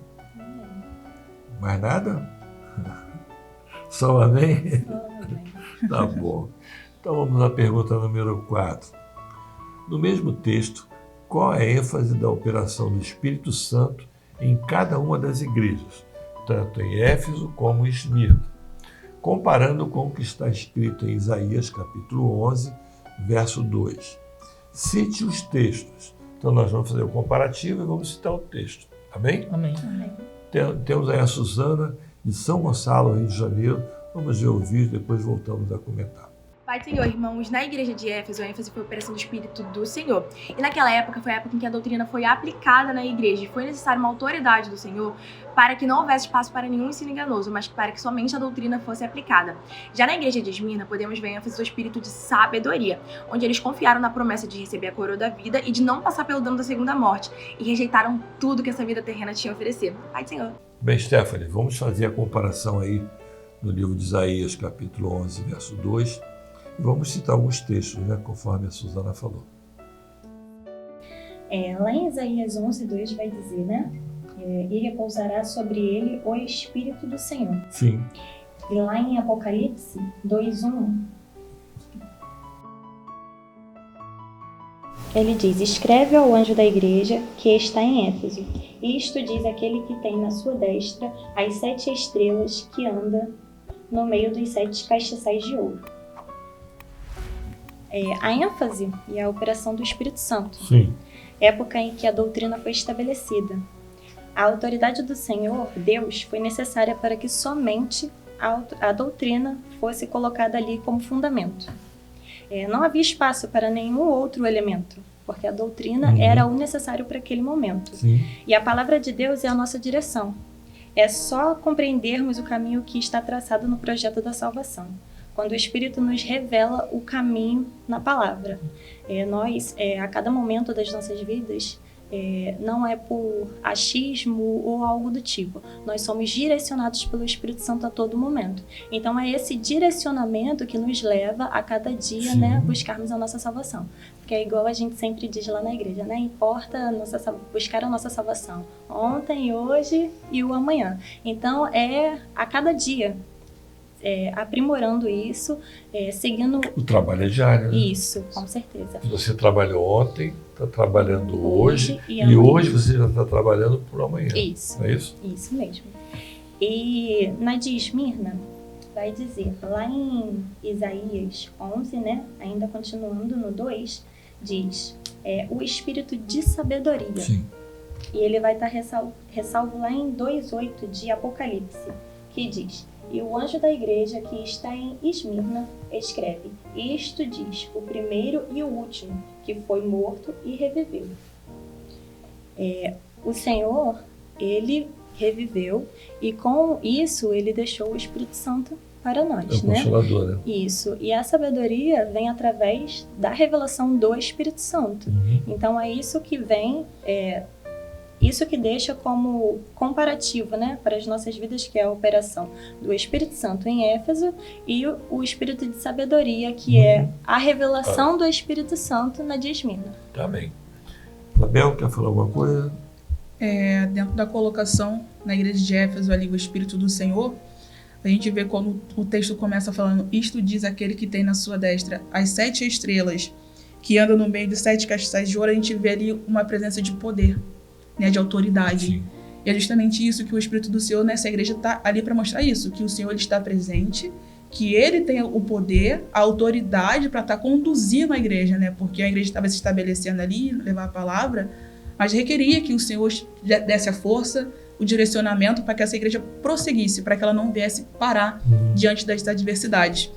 Mais nada? Só um amém? Tá bom. Então vamos à pergunta número 4. No mesmo texto, qual é a ênfase da operação do Espírito Santo em cada uma das igrejas, tanto em Éfeso como em Esmirna, comparando com o que está escrito em Isaías capítulo 11, verso 2. Cite os textos. Então nós vamos fazer o comparativo e vamos citar o texto. Amém? Amém. Temos aí a Suzana, de São Gonçalo, Rio de Janeiro. Vamos ver o vídeo, depois voltamos a comentar. Pai do Senhor, irmãos, na igreja de Éfeso, a ênfase foi a operação do Espírito do Senhor. E naquela época foi a época em que a doutrina foi aplicada na igreja. E foi necessária uma autoridade do Senhor para que não houvesse espaço para nenhum ensino enganoso, mas para que somente a doutrina fosse aplicada. Já na igreja de Esmirna, podemos ver a ênfase do Espírito de sabedoria, onde eles confiaram na promessa de receber a coroa da vida e de não passar pelo dano da segunda morte. E rejeitaram tudo que essa vida terrena tinha a oferecer. Pai do Senhor. Bem, Stephanie, vamos fazer a comparação aí no livro de Isaías, capítulo 11, verso 2. E vamos citar alguns textos, né, conforme a Suzana falou. Lá em Isaías 11, 2 vai dizer, né? E repousará sobre ele o Espírito do Senhor. Sim. E lá em Apocalipse 2:1, ele diz, escreve ao anjo da igreja que está em Éfeso. Isto diz aquele que tem na sua destra as 7 estrelas que anda no meio dos 7 castiçais de ouro. A ênfase e a operação do Espírito Santo. Sim. Época em que a doutrina foi estabelecida. A autoridade do Senhor, Deus, foi necessária para que somente a doutrina fosse colocada ali como fundamento. Não havia espaço para nenhum outro elemento, porque a doutrina era o necessário para aquele momento. Sim. E a palavra de Deus é a nossa direção. É só compreendermos o caminho que está traçado no projeto da salvação, quando o Espírito nos revela o caminho na palavra. Nós, a cada momento das nossas vidas, não é por achismo ou algo do tipo. Nós somos direcionados pelo Espírito Santo a todo momento. Então é esse direcionamento que nos leva a cada dia, né, buscarmos a nossa salvação. Porque é igual a gente sempre diz lá na igreja, né? Importa buscar a nossa salvação ontem, hoje e o amanhã. Então é a cada dia. Aprimorando isso, seguindo... O trabalho é diário, né? Isso, com certeza. Você trabalhou ontem, está trabalhando hoje e amanhã. Hoje você já está trabalhando por amanhã. Isso. Não é isso? Isso mesmo. E na de Esmirna, vai dizer, lá em Isaías 11, né, ainda continuando no 2, diz, o espírito de sabedoria. Sim. E ele vai estar ressalvo lá em 2:8 de Apocalipse, que diz... E o anjo da igreja que está em Esmirna escreve, isto diz o primeiro e o último, que foi morto e reviveu. O Senhor, ele reviveu e com isso ele deixou o Espírito Santo para nós, né? Consolador, né? Isso. E a sabedoria vem através da revelação do Espírito Santo. Então é isso que vem... Isso que deixa como comparativo, né, para as nossas vidas, que é a operação do Espírito Santo em Éfeso e o Espírito de sabedoria, que é a revelação do Espírito Santo na de Esmirna. Tá bem. Isabel, quer falar alguma coisa? Dentro da colocação na igreja de Éfeso ali, o Espírito do Senhor, a gente vê quando o texto começa falando, isto diz aquele que tem na sua destra as 7 estrelas, que anda no meio dos 7 castiçais de ouro, a gente vê ali uma presença de poder, né, de autoridade. Sim. E é justamente isso que o Espírito do Senhor nessa igreja está ali para mostrar isso, que o Senhor ele está presente, que ele tem o poder, a autoridade para estar conduzindo a igreja, né? Porque a igreja estava se estabelecendo ali, levar a palavra, mas requeria que o Senhor desse a força, o direcionamento para que essa igreja prosseguisse, para que ela não viesse parar diante das adversidades.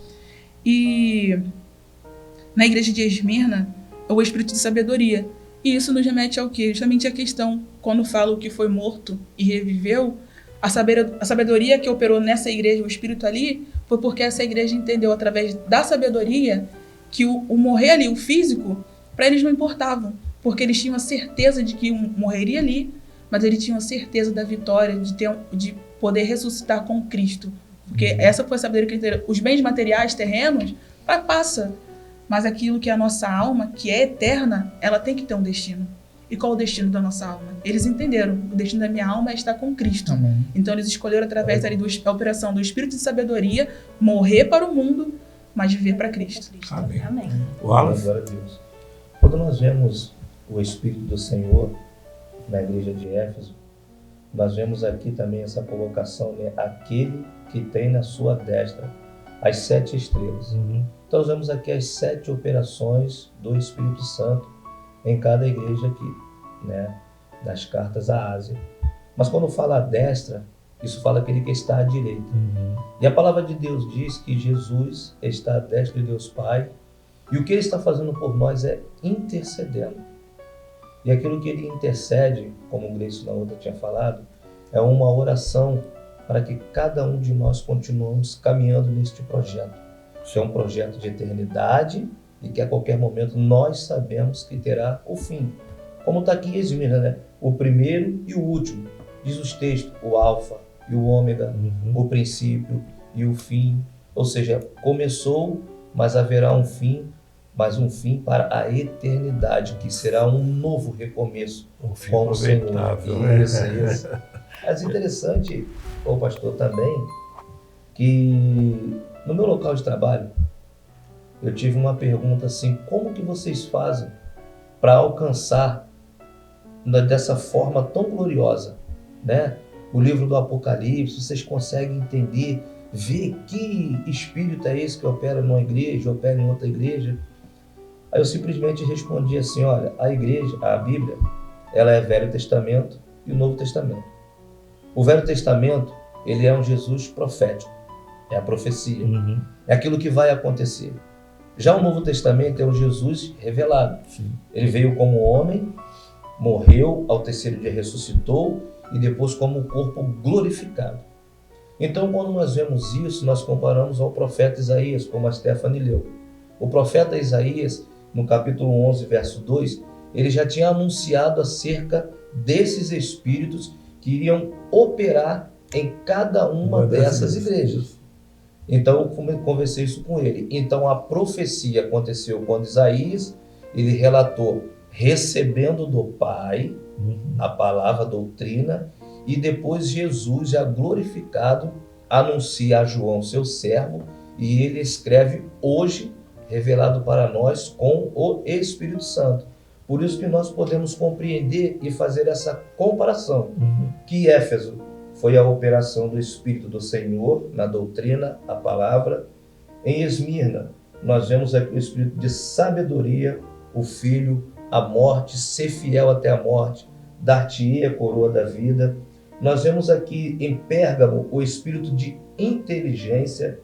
E na igreja de Esmirna, o Espírito de sabedoria. E isso nos remete ao quê? Justamente a questão, quando falo que foi morto e reviveu, a sabedoria que operou nessa igreja, o Espírito ali, foi porque essa igreja entendeu através da sabedoria que o morrer ali, o físico, para eles não importava, porque eles tinham a certeza de que morreria ali, mas eles tinham a certeza da vitória, de poder ressuscitar com Cristo. Porque essa foi a sabedoria que eles entenderam. Os bens materiais, terrenos, passa. Mas aquilo que é a nossa alma, que é eterna, ela tem que ter um destino. E qual é o destino da nossa alma? Eles entenderam. O destino da minha alma é estar com Cristo. Amém. Então eles escolheram através ali da operação do Espírito de sabedoria, morrer para o mundo, mas viver para Cristo. Amém. Amém. Wallace? Glória a Deus. Quando nós vemos o Espírito do Senhor na igreja de Éfeso, nós vemos aqui também essa colocação, né? Aquele que tem na sua destra as 7 estrelas. Então nós vemos aqui as 7 operações do Espírito Santo em cada igreja aqui, né? Das cartas à Ásia. Mas quando fala a destra, isso fala aquele que está à direita. E a palavra de Deus diz que Jesus está à destra de Deus Pai, e o que Ele está fazendo por nós é intercedendo. E aquilo que Ele intercede, como o Gleison na outra tinha falado, é uma oração para que cada um de nós continuemos caminhando neste projeto. Isso é um projeto de eternidade e que a qualquer momento nós sabemos que terá o fim. Como está aqui em Esmirna, né? O primeiro e o último. Diz os textos, o alfa e o ômega, o princípio e o fim. Ou seja, começou, mas haverá um fim, mas um fim para a eternidade, que será um novo recomeço. Um fim com o Senhor. aproveitável. Mas interessante, ô pastor, também, que no meu local de trabalho, eu tive uma pergunta assim, como que vocês fazem para alcançar dessa forma tão gloriosa, né? O livro do Apocalipse, vocês conseguem entender ver que espírito é esse que opera numa igreja, opera em outra igreja. Aí eu simplesmente respondi assim, olha, a igreja, a Bíblia, ela é Velho Testamento e o Novo Testamento. O Velho Testamento, ele é um Jesus profético, é a profecia, é aquilo que vai acontecer. Já o Novo Testamento é um Jesus revelado. Sim. Ele veio como homem, morreu, ao terceiro dia ressuscitou e depois como corpo glorificado. Então, quando nós vemos isso, nós comparamos ao profeta Isaías, como a Stephanie leu. O profeta Isaías, no capítulo 11, verso 2, ele já tinha anunciado acerca desses espíritos que iriam operar em cada uma dessas igrejas. Então, eu conversei isso com ele. Então, a profecia aconteceu quando Isaías, ele relatou recebendo do Pai a palavra, a doutrina, e depois Jesus, já glorificado, anuncia a João, seu servo, e ele escreve hoje, revelado para nós com o Espírito Santo. Por isso que nós podemos compreender e fazer essa comparação, que Éfeso foi a operação do Espírito do Senhor na doutrina, a palavra. Em Esmirna, nós vemos aqui o Espírito de sabedoria, o Filho, a morte, ser fiel até a morte, dar-te-ei a coroa da vida. Nós vemos aqui em Pérgamo o Espírito de inteligência.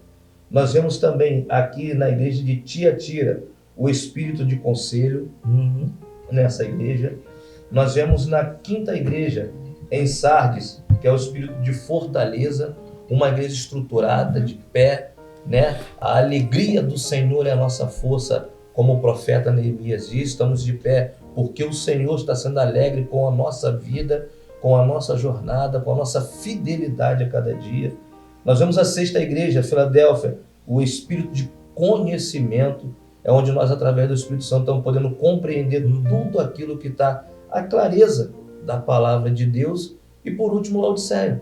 Nós vemos também aqui na igreja de Tiatira o Espírito de conselho, nessa igreja. Nós vemos na quinta igreja, em Sardes, que é o Espírito de fortaleza, uma igreja estruturada, de pé, né? A alegria do Senhor é a nossa força, como o profeta Neemias diz, estamos de pé porque o Senhor está sendo alegre com a nossa vida, com a nossa jornada, com a nossa fidelidade a cada dia. Nós vemos a sexta igreja, Filadélfia, o Espírito de conhecimento, é onde nós, através do Espírito Santo, estamos podendo compreender tudo aquilo que está, a clareza da palavra de Deus. E por último, Laodiceia,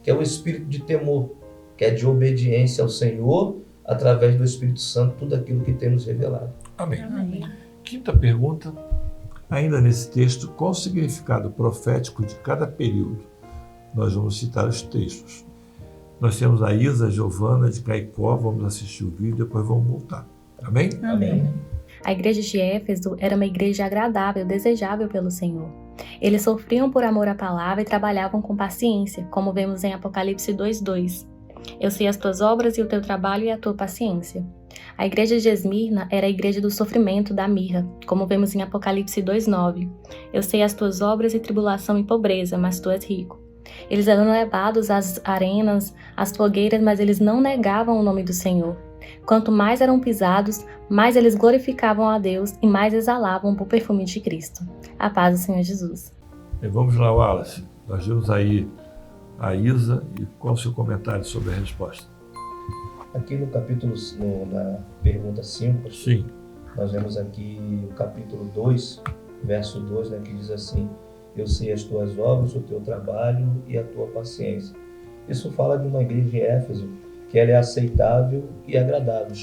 que é o Espírito de temor, que é de obediência ao Senhor, através do Espírito Santo, tudo aquilo que tem nos revelado. Amém. Amém. Quinta pergunta, ainda nesse texto, qual o significado profético de cada período? Nós vamos citar os textos. Nós temos a Isa Giovana de Caicó, vamos assistir o vídeo, depois vamos voltar. Amém? Amém. A igreja de Éfeso era uma igreja agradável, desejável pelo Senhor. Eles sofriam por amor à palavra e trabalhavam com paciência, como vemos em Apocalipse 2:2. Eu sei as tuas obras e o teu trabalho e a tua paciência. A igreja de Esmirna era a igreja do sofrimento, da mirra, como vemos em Apocalipse 2:9. Eu sei as tuas obras e tribulação e pobreza, mas tu és rico. Eles eram levados às arenas, às fogueiras, mas eles não negavam o nome do Senhor. Quanto mais eram pisados, mais eles glorificavam a Deus e mais exalavam o perfume de Cristo. A paz do Senhor Jesus. Vamos lá, Wallace. Nós vimos aí a Isa e qual o seu comentário sobre a resposta? Aqui no capítulo, na pergunta 5, sim, nós vemos aqui o capítulo 2, verso 2, né, que diz assim: eu sei as tuas obras, o teu trabalho e a tua paciência. Isso fala de uma igreja em Éfeso, que ela é aceitável e agradável,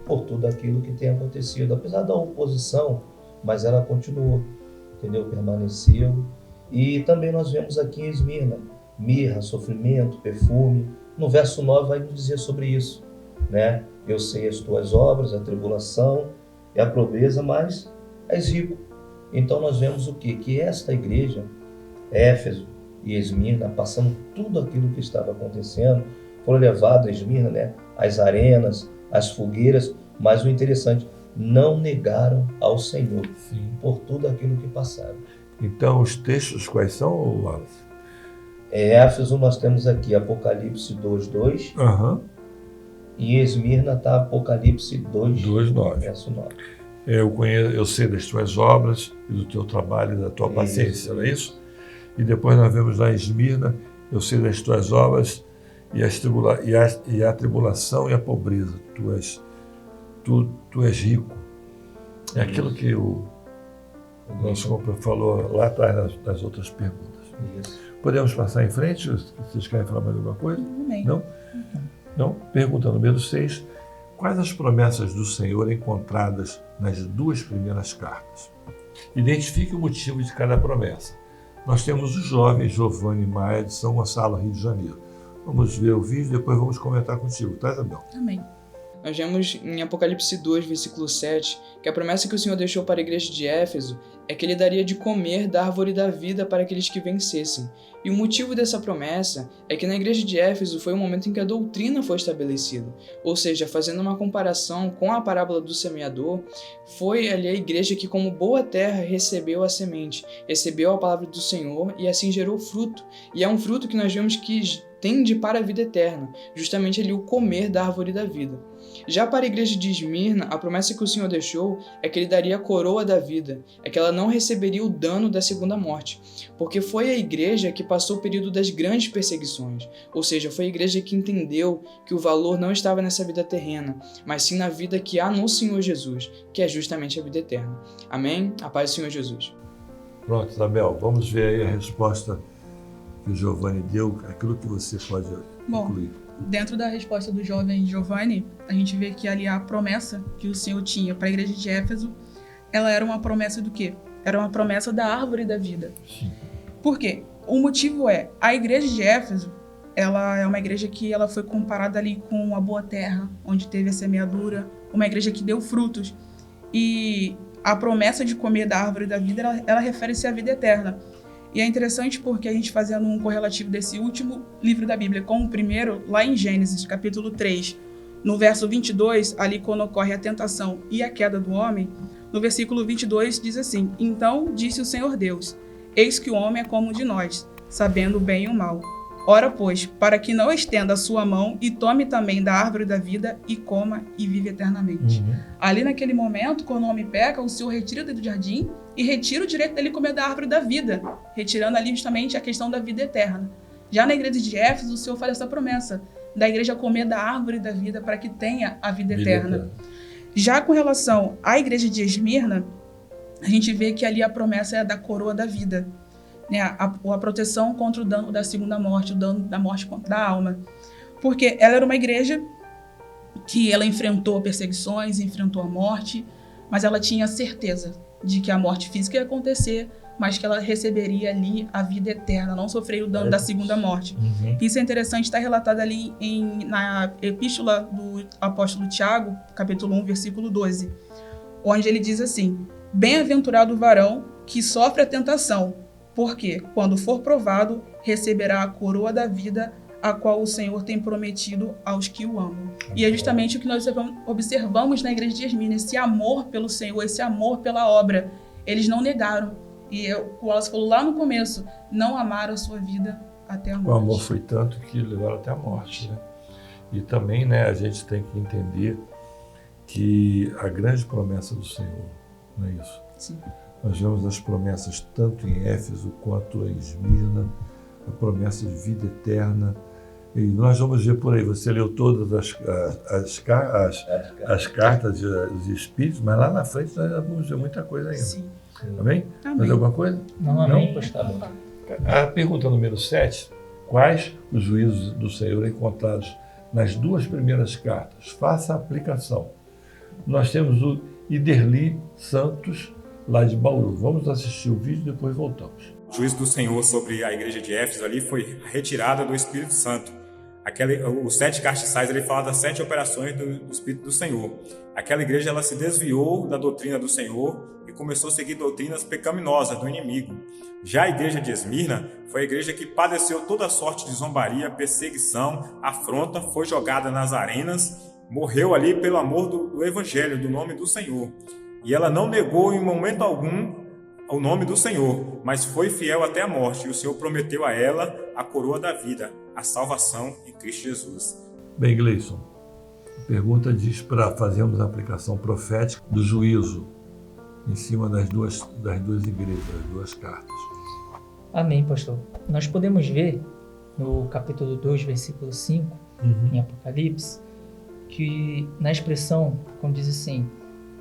por tudo aquilo que tem acontecido. Apesar da oposição, mas ela continuou, entendeu? Permaneceu. E também nós vemos aqui em Esmirna, mirra, sofrimento, perfume. No verso 9 vai nos dizer sobre isso, né? Eu sei as tuas obras, a tribulação e a pobreza, mas és rico. Então nós vemos o quê? Que esta igreja, Éfeso e Esmirna, passando tudo aquilo que estava acontecendo, foram levados a Esmirna, né? Às arenas, às fogueiras, mas o interessante, não negaram ao Senhor, por tudo aquilo que passaram. Então os textos quais são, Wallace? Éfeso nós temos aqui Apocalipse 2:2, e Esmirna está Apocalipse 2:9, verso 9. Eu sei das tuas obras e do teu trabalho e da tua paciência, não é isso? E depois nós vemos lá em Esmirna, eu sei das tuas obras e a tribulação e a pobreza. Tu és rico. É aquilo que o nosso companheiro falou lá atrás das outras perguntas. Isso. Podemos passar em frente? Vocês querem falar mais alguma coisa? Amém. Não? Não? Pergunta número 6. Quais as promessas do Senhor encontradas nas duas primeiras cartas? Identifique o motivo de cada promessa. Nós temos o jovem Giovanni Maia, de São Gonçalo, Rio de Janeiro. Vamos ver o vídeo, depois vamos comentar contigo, tá, Isabel? Amém. Nós vemos em Apocalipse 2, versículo 7, que a promessa que o Senhor deixou para a igreja de Éfeso é que ele daria de comer da árvore da vida para aqueles que vencessem. E o motivo dessa promessa é que na igreja de Éfeso foi o momento em que a doutrina foi estabelecida. Ou seja, fazendo uma comparação com a parábola do semeador, foi ali a igreja que, como boa terra, recebeu a semente, recebeu a palavra do Senhor e assim gerou fruto. E é um fruto que nós vemos que tende para a vida eterna, justamente ali o comer da árvore da vida. Já para a igreja de Esmirna, a promessa que o Senhor deixou é que ele daria a coroa da vida, é que ela não receberia o dano da segunda morte, porque foi a igreja que passou o período das grandes perseguições, ou seja, foi a igreja que entendeu que o valor não estava nessa vida terrena, mas sim na vida que há no Senhor Jesus, que é justamente a vida eterna. Amém? A paz do Senhor Jesus. Pronto, Isabel, vamos ver aí a resposta que o Giovanni deu, aquilo que você pode incluir. Dentro da resposta do jovem Giovanni, a gente vê que ali a promessa que o Senhor tinha para a igreja de Éfeso, ela era uma promessa do quê? Era uma promessa da árvore da vida. Sim. Por quê? O motivo é, a igreja de Éfeso, ela é uma igreja que ela foi comparada ali com a boa terra, onde teve a semeadura, uma igreja que deu frutos. E a promessa de comer da árvore da vida, ela refere-se à vida eterna. E é interessante porque a gente fazendo um correlativo desse último livro da Bíblia com o primeiro, lá em Gênesis, capítulo 3, no verso 22, ali quando ocorre a tentação e a queda do homem, no versículo 22 diz assim: Então disse o Senhor Deus, eis que o homem é como um de nós, sabendo o bem e o mal. Ora, pois, para que não estenda a sua mão e tome também da árvore da vida e coma e vive eternamente. Ali naquele momento, quando o homem peca, o Senhor retira ele do jardim e retira o direito dele comer da árvore da vida, retirando ali justamente a questão da vida eterna. Já na igreja de Éfeso, o Senhor faz essa promessa da igreja comer da árvore da vida para que tenha a vida eterna. Já com relação à igreja de Esmirna, a gente vê que ali a promessa é da coroa da vida, né? A proteção contra o dano da segunda morte, o dano da morte contra a alma. Porque ela era uma igreja que ela enfrentou perseguições, enfrentou a morte, mas ela tinha certeza de que a morte física ia acontecer, mas que ela receberia ali a vida eterna, não sofrer o dano da segunda morte. Isso é interessante, está relatado ali na epístola do apóstolo Tiago, capítulo 1, versículo 12, onde ele diz assim: Bem-aventurado o varão que sofre a tentação, porque, quando for provado, receberá a coroa da vida, a qual o Senhor tem prometido aos que o amam. E é justamente o que nós observamos na igreja de Esmirna, esse amor pelo Senhor, esse amor pela obra. Eles não negaram. E o Wallace falou lá no começo, não amaram a sua vida até a morte. O amor foi tanto que levaram até a morte, né? E também, né, a gente tem que entender que a grande promessa do Senhor, não é isso? Sim. Nós vemos as promessas tanto em Éfeso quanto em Esmirna, a promessa de vida eterna. E nós vamos ver por aí, você leu todas as cartas dos Espíritos, mas lá na frente nós vamos ver muita coisa ainda. Sim. Amém? Amém. Mais alguma coisa? Não, amém, pastor. A pergunta número 7, quais os juízos do Senhor encontrados nas duas primeiras cartas? Faça a aplicação. Nós temos o Iderli Santos, lá de Bauru. Vamos assistir o vídeo e depois voltamos. O juízo do Senhor sobre a igreja de Éfeso ali foi a retirada do Espírito Santo. Os 7 castiçais, ele fala das 7 operações do Espírito do Senhor. Aquela igreja, ela se desviou da doutrina do Senhor e começou a seguir doutrinas pecaminosas do inimigo. Já a igreja de Esmirna foi a igreja que padeceu toda sorte de zombaria, perseguição, afronta, foi jogada nas arenas, morreu ali pelo amor do evangelho, do nome do Senhor. E ela não negou em momento algum o nome do Senhor, mas foi fiel até a morte, e o Senhor prometeu a ela a coroa da vida, a salvação em Cristo Jesus. Bem, Gleison, a pergunta diz para fazermos a aplicação profética do juízo em cima das duas igrejas, das duas cartas. Amém, pastor. Nós podemos ver no capítulo 2, versículo 5, em Apocalipse, que na expressão, como diz assim,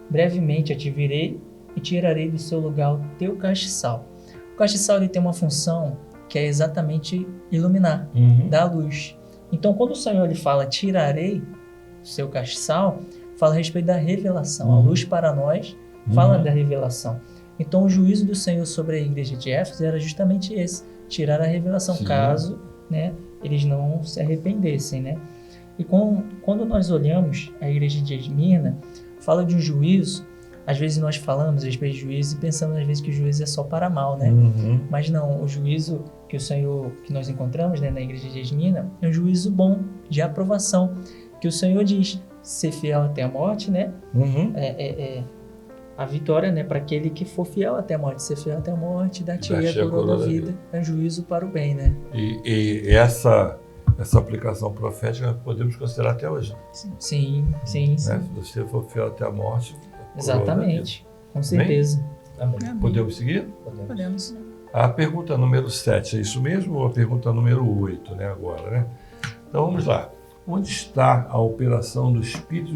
brevemente a te virei e tirarei do seu lugar o teu castiçal. O castiçal, ele tem uma função que é exatamente iluminar, dar luz. Então, quando o Senhor ele fala tirarei o seu castiçal, fala a respeito da revelação. A luz para nós fala da revelação. Então, o juízo do Senhor sobre a igreja de Éfeso era justamente esse, tirar a revelação, caso né, eles não se arrependessem, né? E quando nós olhamos a igreja de Esmirna, fala de um juízo. Às vezes nós falamos a respeito de juízo e pensamos às vezes que o juízo é só para mal, né? Mas não, o juízo que nós encontramos, né, na igreja de Esmirna é um juízo bom, de aprovação, que o Senhor diz: ser fiel até a morte, né? A vitória, né, para aquele que for fiel até a morte, ser fiel até a morte, dar-te-ei a coroa da vida, é juízo para o bem, né? E essa aplicação profética podemos considerar até hoje. Sim. Né? Se você for fiel até a morte. Exatamente, com certeza. Amém. Podemos seguir? Podemos. A pergunta número 7, é isso mesmo? Ou a pergunta número 8, né, agora, né? Então vamos lá. Onde está a operação do espírito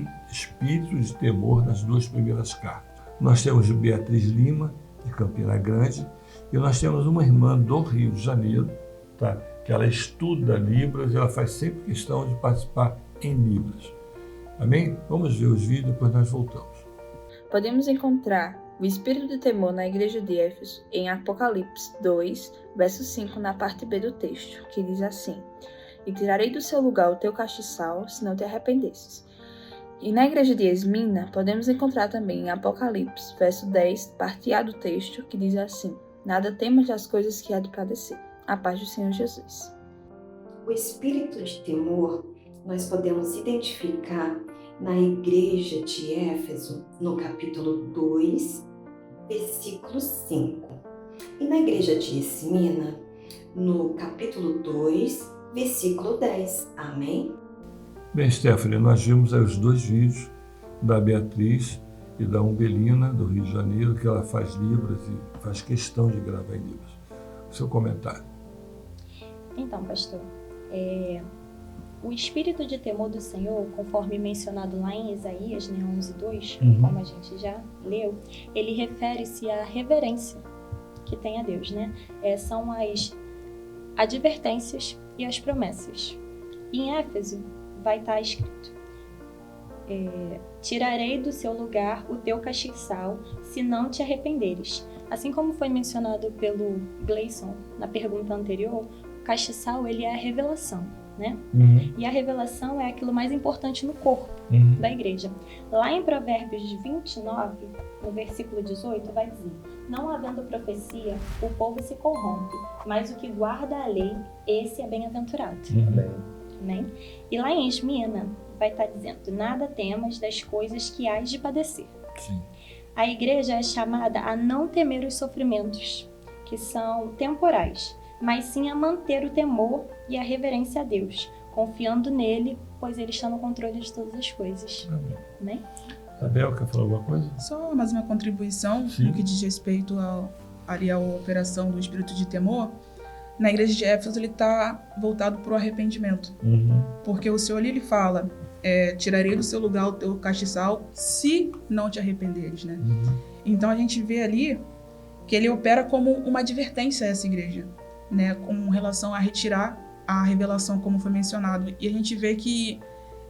de temor nas duas primeiras cartas? Nós temos Beatriz Lima, de Campina Grande, e nós temos uma irmã do Rio de Janeiro, tá? Que ela estuda Libras e ela faz sempre questão de participar em Libras. Amém? Vamos ver os vídeos, depois nós voltamos. Podemos encontrar o espírito de temor na igreja de Éfeso em Apocalipse 2, verso 5, na parte B do texto, que diz assim: E tirarei do seu lugar o teu castiçal, se não te arrependesses. E na igreja de Esmirna, podemos encontrar também em Apocalipse, verso 10, parte A do texto, que diz assim: Nada temas das coisas que há de padecer. A paz do Senhor Jesus. O espírito de temor nós podemos identificar na igreja de Éfeso, no capítulo 2, versículo 5. E na igreja de Esmirna, no capítulo 2, versículo 10. Amém? Bem, Stephanie, nós vimos aí os dois vídeos da Beatriz e da Umbelina, do Rio de Janeiro, que ela faz Libras e faz questão de gravar em Libras. O seu comentário. Então, pastor, o espírito de temor do Senhor, conforme mencionado lá em Isaías, né, 11:2, como a gente já leu, ele refere-se à reverência que tem a Deus, né? São as advertências e as promessas. Em Éfeso vai estar escrito: tirarei do seu lugar o teu castiçal, se não te arrependeres. Assim como foi mencionado pelo Gleison na pergunta anterior, o castiçal, ele é a revelação, né? E a revelação é aquilo mais importante no corpo da igreja. Lá em Provérbios 29, no versículo 18, vai dizer: Não havendo profecia, o povo se corrompe, mas o que guarda a lei, esse é bem-aventurado. Amém? E lá em Esmirna vai estar dizendo: Nada temas das coisas que hás de padecer. Sim. A igreja é chamada a não temer os sofrimentos, que são temporais, mas sim a manter o temor e a reverência a Deus, confiando nele, pois ele está no controle de todas as coisas. Amém? Abel, quer falar alguma coisa? Só mais uma contribuição no que diz respeito à operação do espírito de temor. Na igreja de Éfeso, ele está voltado para o arrependimento. Porque o Senhor ali, ele fala: tirarei do seu lugar o teu castiçal, se não te arrependeres, né? Então a gente vê ali que ele opera como uma advertência a essa igreja, né? Com relação a retirar a revelação, como foi mencionado. E a gente vê que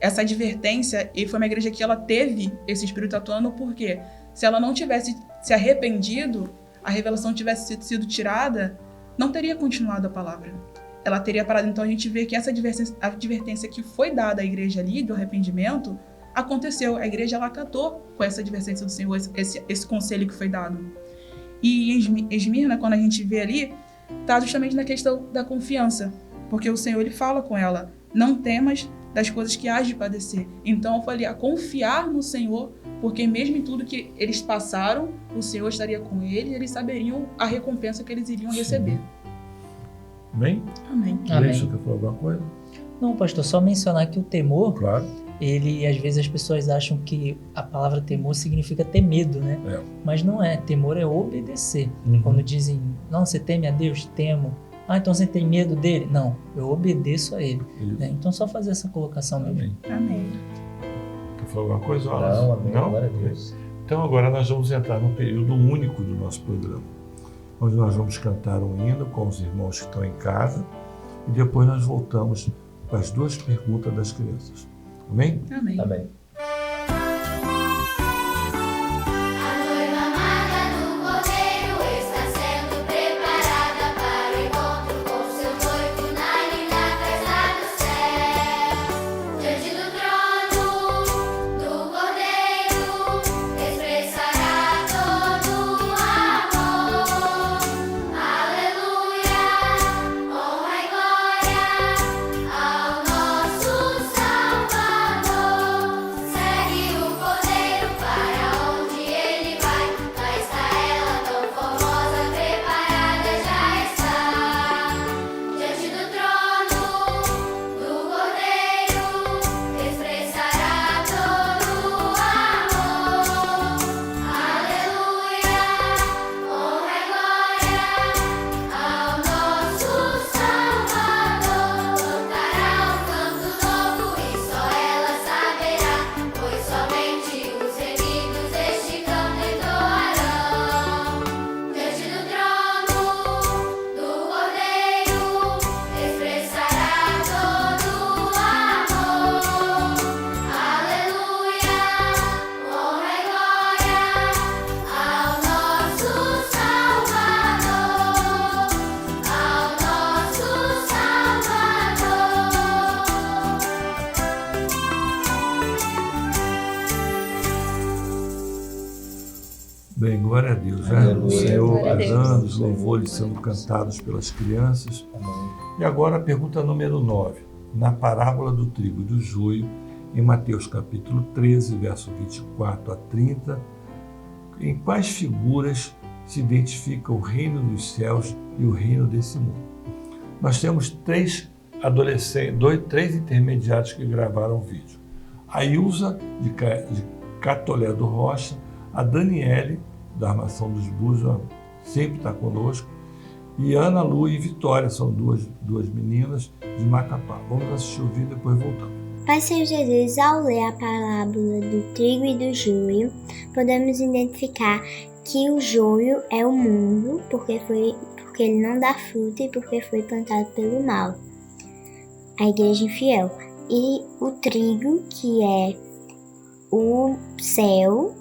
essa advertência, e foi uma igreja que ela teve esse espírito atuando, porque se ela não tivesse se arrependido, a revelação tivesse sido tirada, não teria continuado a palavra. Ela teria parado. Então a gente vê que essa advertência que foi dada à igreja ali, do arrependimento, aconteceu. A igreja, ela acatou com essa advertência do Senhor, esse conselho que foi dado. E em Esmirna, quando a gente vê ali, está justamente na questão da confiança. Porque o Senhor, ele fala com ela: não temas das coisas que hás de padecer. Então eu falei a confiar no Senhor, porque mesmo em tudo que eles passaram, o Senhor estaria com eles e eles saberiam a recompensa que eles iriam receber. Amém? Amém. Você quer falar alguma coisa? Não, pastor, só mencionar que o temor, claro, ele, às vezes as pessoas acham que a palavra temor significa ter medo, né? Mas não é. Temor é obedecer. Quando dizem: não, você teme a Deus? Temo. Ah, então você tem medo dele? Não, eu obedeço a ele. Né? Então só fazer essa colocação mesmo. Amém. Quer falar alguma coisa? Não, amém. Não? Glória a Deus. Então agora nós vamos entrar num período único do nosso programa, onde nós vamos cantar um hino com os irmãos que estão em casa e depois nós voltamos para as duas perguntas das crianças. Amém? Amém. Amém. Está sendo preparada para o encontro com seu noivo na linha. bem, glória a Deus. Né? Aleluia. O Senhor Glória a Deus. dando os louvores sendo cantados pelas crianças. Amém. E agora a pergunta número 9. Na parábola do trigo e do joio, em Mateus capítulo 13, verso 24 a 30, em quais figuras se identifica o reino dos céus e o reino desse mundo? Nós temos três intermediários que gravaram o vídeo. A Ilza, de Catolé do Rocha, a Daniele, da Armação dos Búzios, sempre está conosco, e Ana Lu e Vitória, são duas meninas de Macapá. Vamos assistir o vídeo e depois voltamos. Pai Senhor Jesus, ao ler a parábola do trigo e do joio, podemos identificar que o joio é o mundo, porque ele não dá fruto e porque foi plantado pelo mal, a igreja infiel. E o trigo, que é o céu,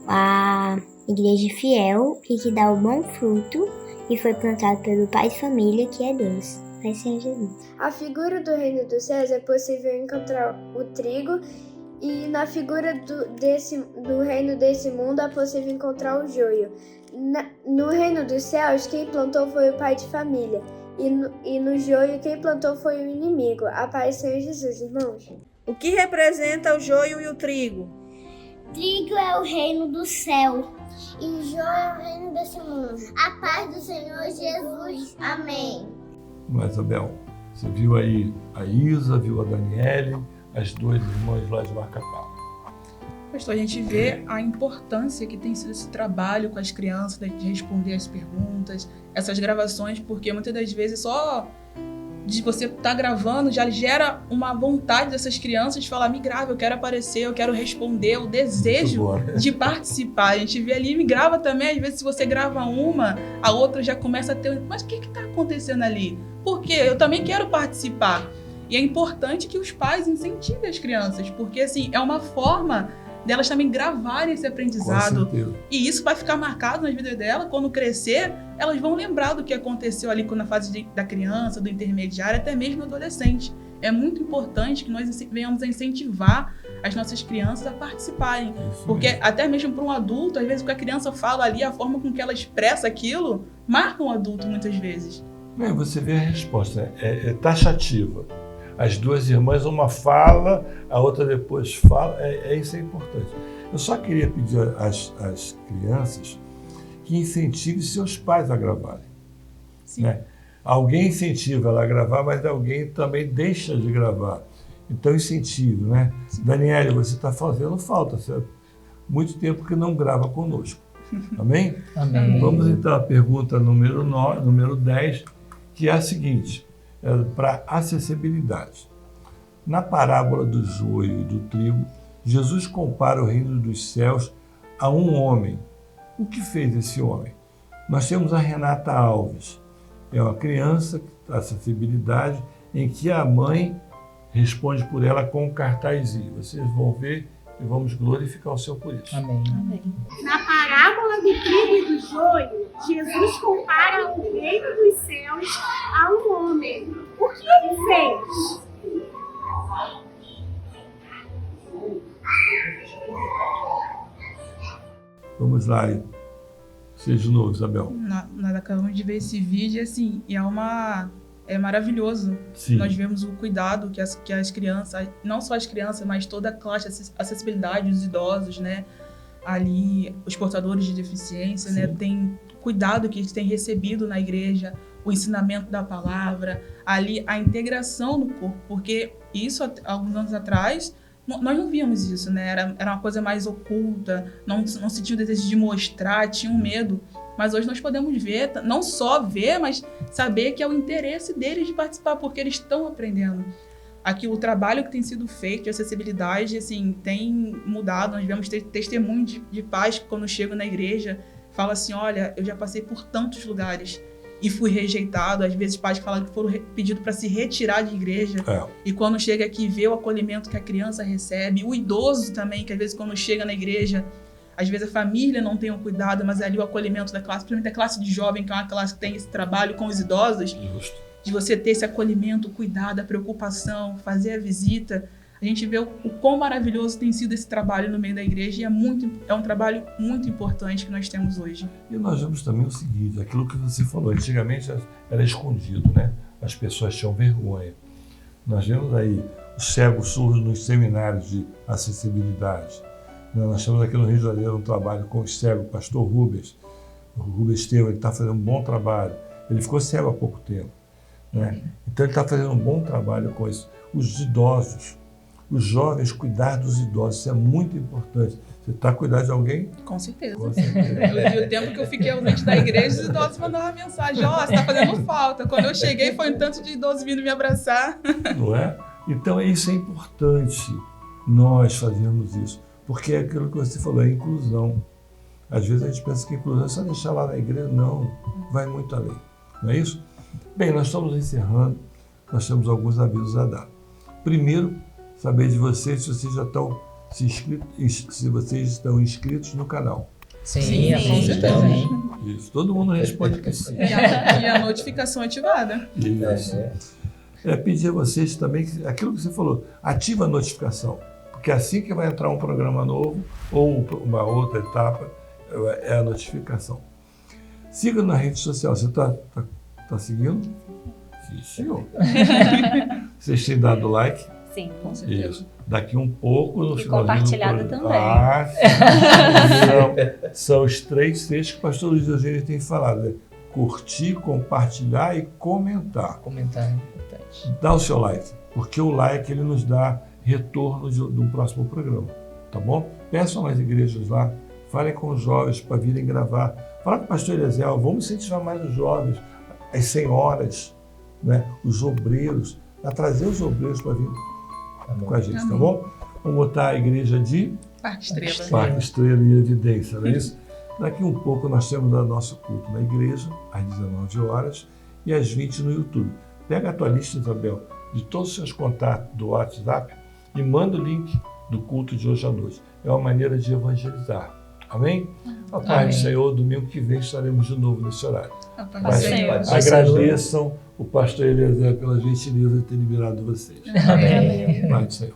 a igreja fiel, e que dá o bom fruto, e foi plantado pelo Pai de Família, que é Deus. Pai Senhor Jesus. A figura do reino dos céus é possível encontrar o trigo, e na figura do reino desse mundo é possível encontrar o joio. No reino dos céus, quem plantou foi o Pai de Família, e no joio, quem plantou foi o inimigo. A paz Senhor Jesus, irmãos. O que representa o joio e o trigo? Trigo é o reino do céu e joio é o reino desse mundo. A paz do Senhor Jesus. Amém. Mas, Abel, você viu aí a Isa, viu a Daniele, as duas irmãs lá de Macapá. Pastor, a gente vê a importância que tem sido esse trabalho com as crianças, de responder as perguntas, essas gravações, porque muitas das vezes só de você estar gravando já gera uma vontade dessas crianças de falar, me grava, eu quero aparecer, eu quero responder, o desejo de participar. A gente vê ali, me grava também, às vezes se você grava uma, a outra já começa a ter, mas o que está acontecendo ali? Porque eu também quero participar. E é importante que os pais incentivem as crianças, porque assim, é uma forma delas também gravarem esse aprendizado. E isso vai ficar marcado nas vidas dela. Quando crescer, elas vão lembrar do que aconteceu ali na fase da criança, do intermediário, até mesmo do adolescente. É muito importante que nós venhamos a incentivar as nossas crianças a participarem. Porque até mesmo para um adulto, às vezes o que a criança fala ali, a forma com que ela expressa aquilo, marca um adulto muitas vezes. Você vê a resposta, é taxativa. As duas irmãs, uma fala, a outra depois fala, isso é importante. Eu só queria pedir às crianças que incentivem seus pais a gravarem. Né? Alguém incentiva ela a gravar, mas alguém também deixa de gravar. Então, incentivo, né? Daniele, você está fazendo falta, você há muito tempo que não grava conosco. Amém? Amém. Vamos então à pergunta número 10, que é a seguinte. Para acessibilidade. Na parábola do joio e do trigo, Jesus compara o reino dos céus a um homem. O que fez esse homem? Nós temos a Renata Alves. É uma criança, acessibilidade, em que a mãe responde por ela com um cartazinho. Vocês vão ver e vamos glorificar o Senhor por isso. Amém. Amém. Na parábola do trigo e do joio, Jesus compara o reino dos céus a um homem. O que ele fez? Vamos lá, seja de novo, Isabel. Nós acabamos de ver esse vídeo assim, e é maravilhoso. Sim. Nós vemos o cuidado que as crianças, não só as crianças, mas toda a classe, a acessibilidade, os idosos, né? Ali, os portadores de deficiência, né? Tem cuidado que eles têm recebido na igreja, o ensinamento da palavra, ali a integração no corpo, porque isso, alguns anos atrás, nós não víamos isso, né? Era uma coisa mais oculta, não se tinha o desejo de mostrar, tinha um medo. Mas hoje nós podemos ver, não só ver, mas saber que é o interesse deles de participar, porque eles estão aprendendo. Aqui o trabalho que tem sido feito de acessibilidade, assim, tem mudado. Nós vemos testemunho de pais que quando chegam na igreja, falam assim, olha, eu já passei por tantos lugares e fui rejeitado. Às vezes pais que falam que foram pedidos para se retirar de igreja. E quando chega aqui, vê o acolhimento que a criança recebe. O idoso também, que às vezes quando chega na igreja, às vezes a família não tem o cuidado, mas ali o acolhimento da classe, principalmente a classe de jovem, que é uma classe que tem esse trabalho com os idosos, de você ter esse acolhimento, o cuidado, a preocupação, fazer a visita. a gente vê o quão maravilhoso tem sido esse trabalho no meio da igreja, e é um trabalho muito importante que nós temos hoje. E nós vemos também o seguinte, aquilo que você falou, antigamente era escondido, né? As pessoas tinham vergonha. Nós vemos aí os cegos surdos nos seminários de acessibilidade. Nós temos aqui no Rio de Janeiro um trabalho com os cegos, o pastor Rubens. O Rubens Estevam, ele está fazendo um bom trabalho. Ele ficou cego há pouco tempo, né? Então ele está fazendo um bom trabalho com isso. Os idosos, os jovens, cuidar dos idosos, isso é muito importante. Você está a cuidar de alguém? Com certeza. Com certeza. E o tempo que eu fiquei ausente da igreja, os idosos mandavam mensagem: ó, você está fazendo falta. Quando eu cheguei, foi um tanto de idosos vindo me abraçar. Não é? Então isso é importante, nós fazermos isso. Porque é aquilo que você falou, é inclusão. Às vezes a gente pensa que inclusão é só deixar lá na igreja. Não, vai muito além. Não é isso? Bem, nós estamos encerrando. Nós temos alguns avisos a dar. Primeiro, saber de vocês se vocês já estão se vocês estão inscritos no canal. Sim, também. Isso, todo mundo responde que sim. E a notificação ativada. Isso. Pedir a vocês também, aquilo que você falou, ativa a notificação. Porque assim que vai entrar um programa novo ou uma outra etapa, é a notificação. Siga na rede social. Você está seguindo? Sim, senhor. Vocês têm dado like? Sim, com certeza. Isso. Daqui um pouco, no E finalzinho compartilhado também. São os 3 Cs que o pastor Luiz Eugênio tem falado, né? Curtir, compartilhar e comentar. Comentar é importante. Dá o seu like, porque o like ele nos dá retorno de um próximo programa, tá bom? Peçam nas igrejas lá, falem com os jovens para virem gravar. Fala com o pastor Eliezer, vamos incentivar mais os jovens, as senhoras, né? Os obreiros, a trazer os obreiros para vir com a gente, tá bom? Vamos botar a igreja de Parque Estrela. Parque Estrela em evidência, não é isso? Daqui um pouco nós temos o nosso culto na igreja, às 19 horas e às 20 no YouTube. Pega a tua lista, Isabel, de todos os seus contatos do WhatsApp e manda o link do culto de hoje à noite. É uma maneira de evangelizar. Amém? A paz do Senhor, domingo que vem estaremos de novo nesse horário. A paz do Senhor. Agradeçam o pastor Eliezer pela gentileza de ter liberado vocês. Amém. Paz do Senhor.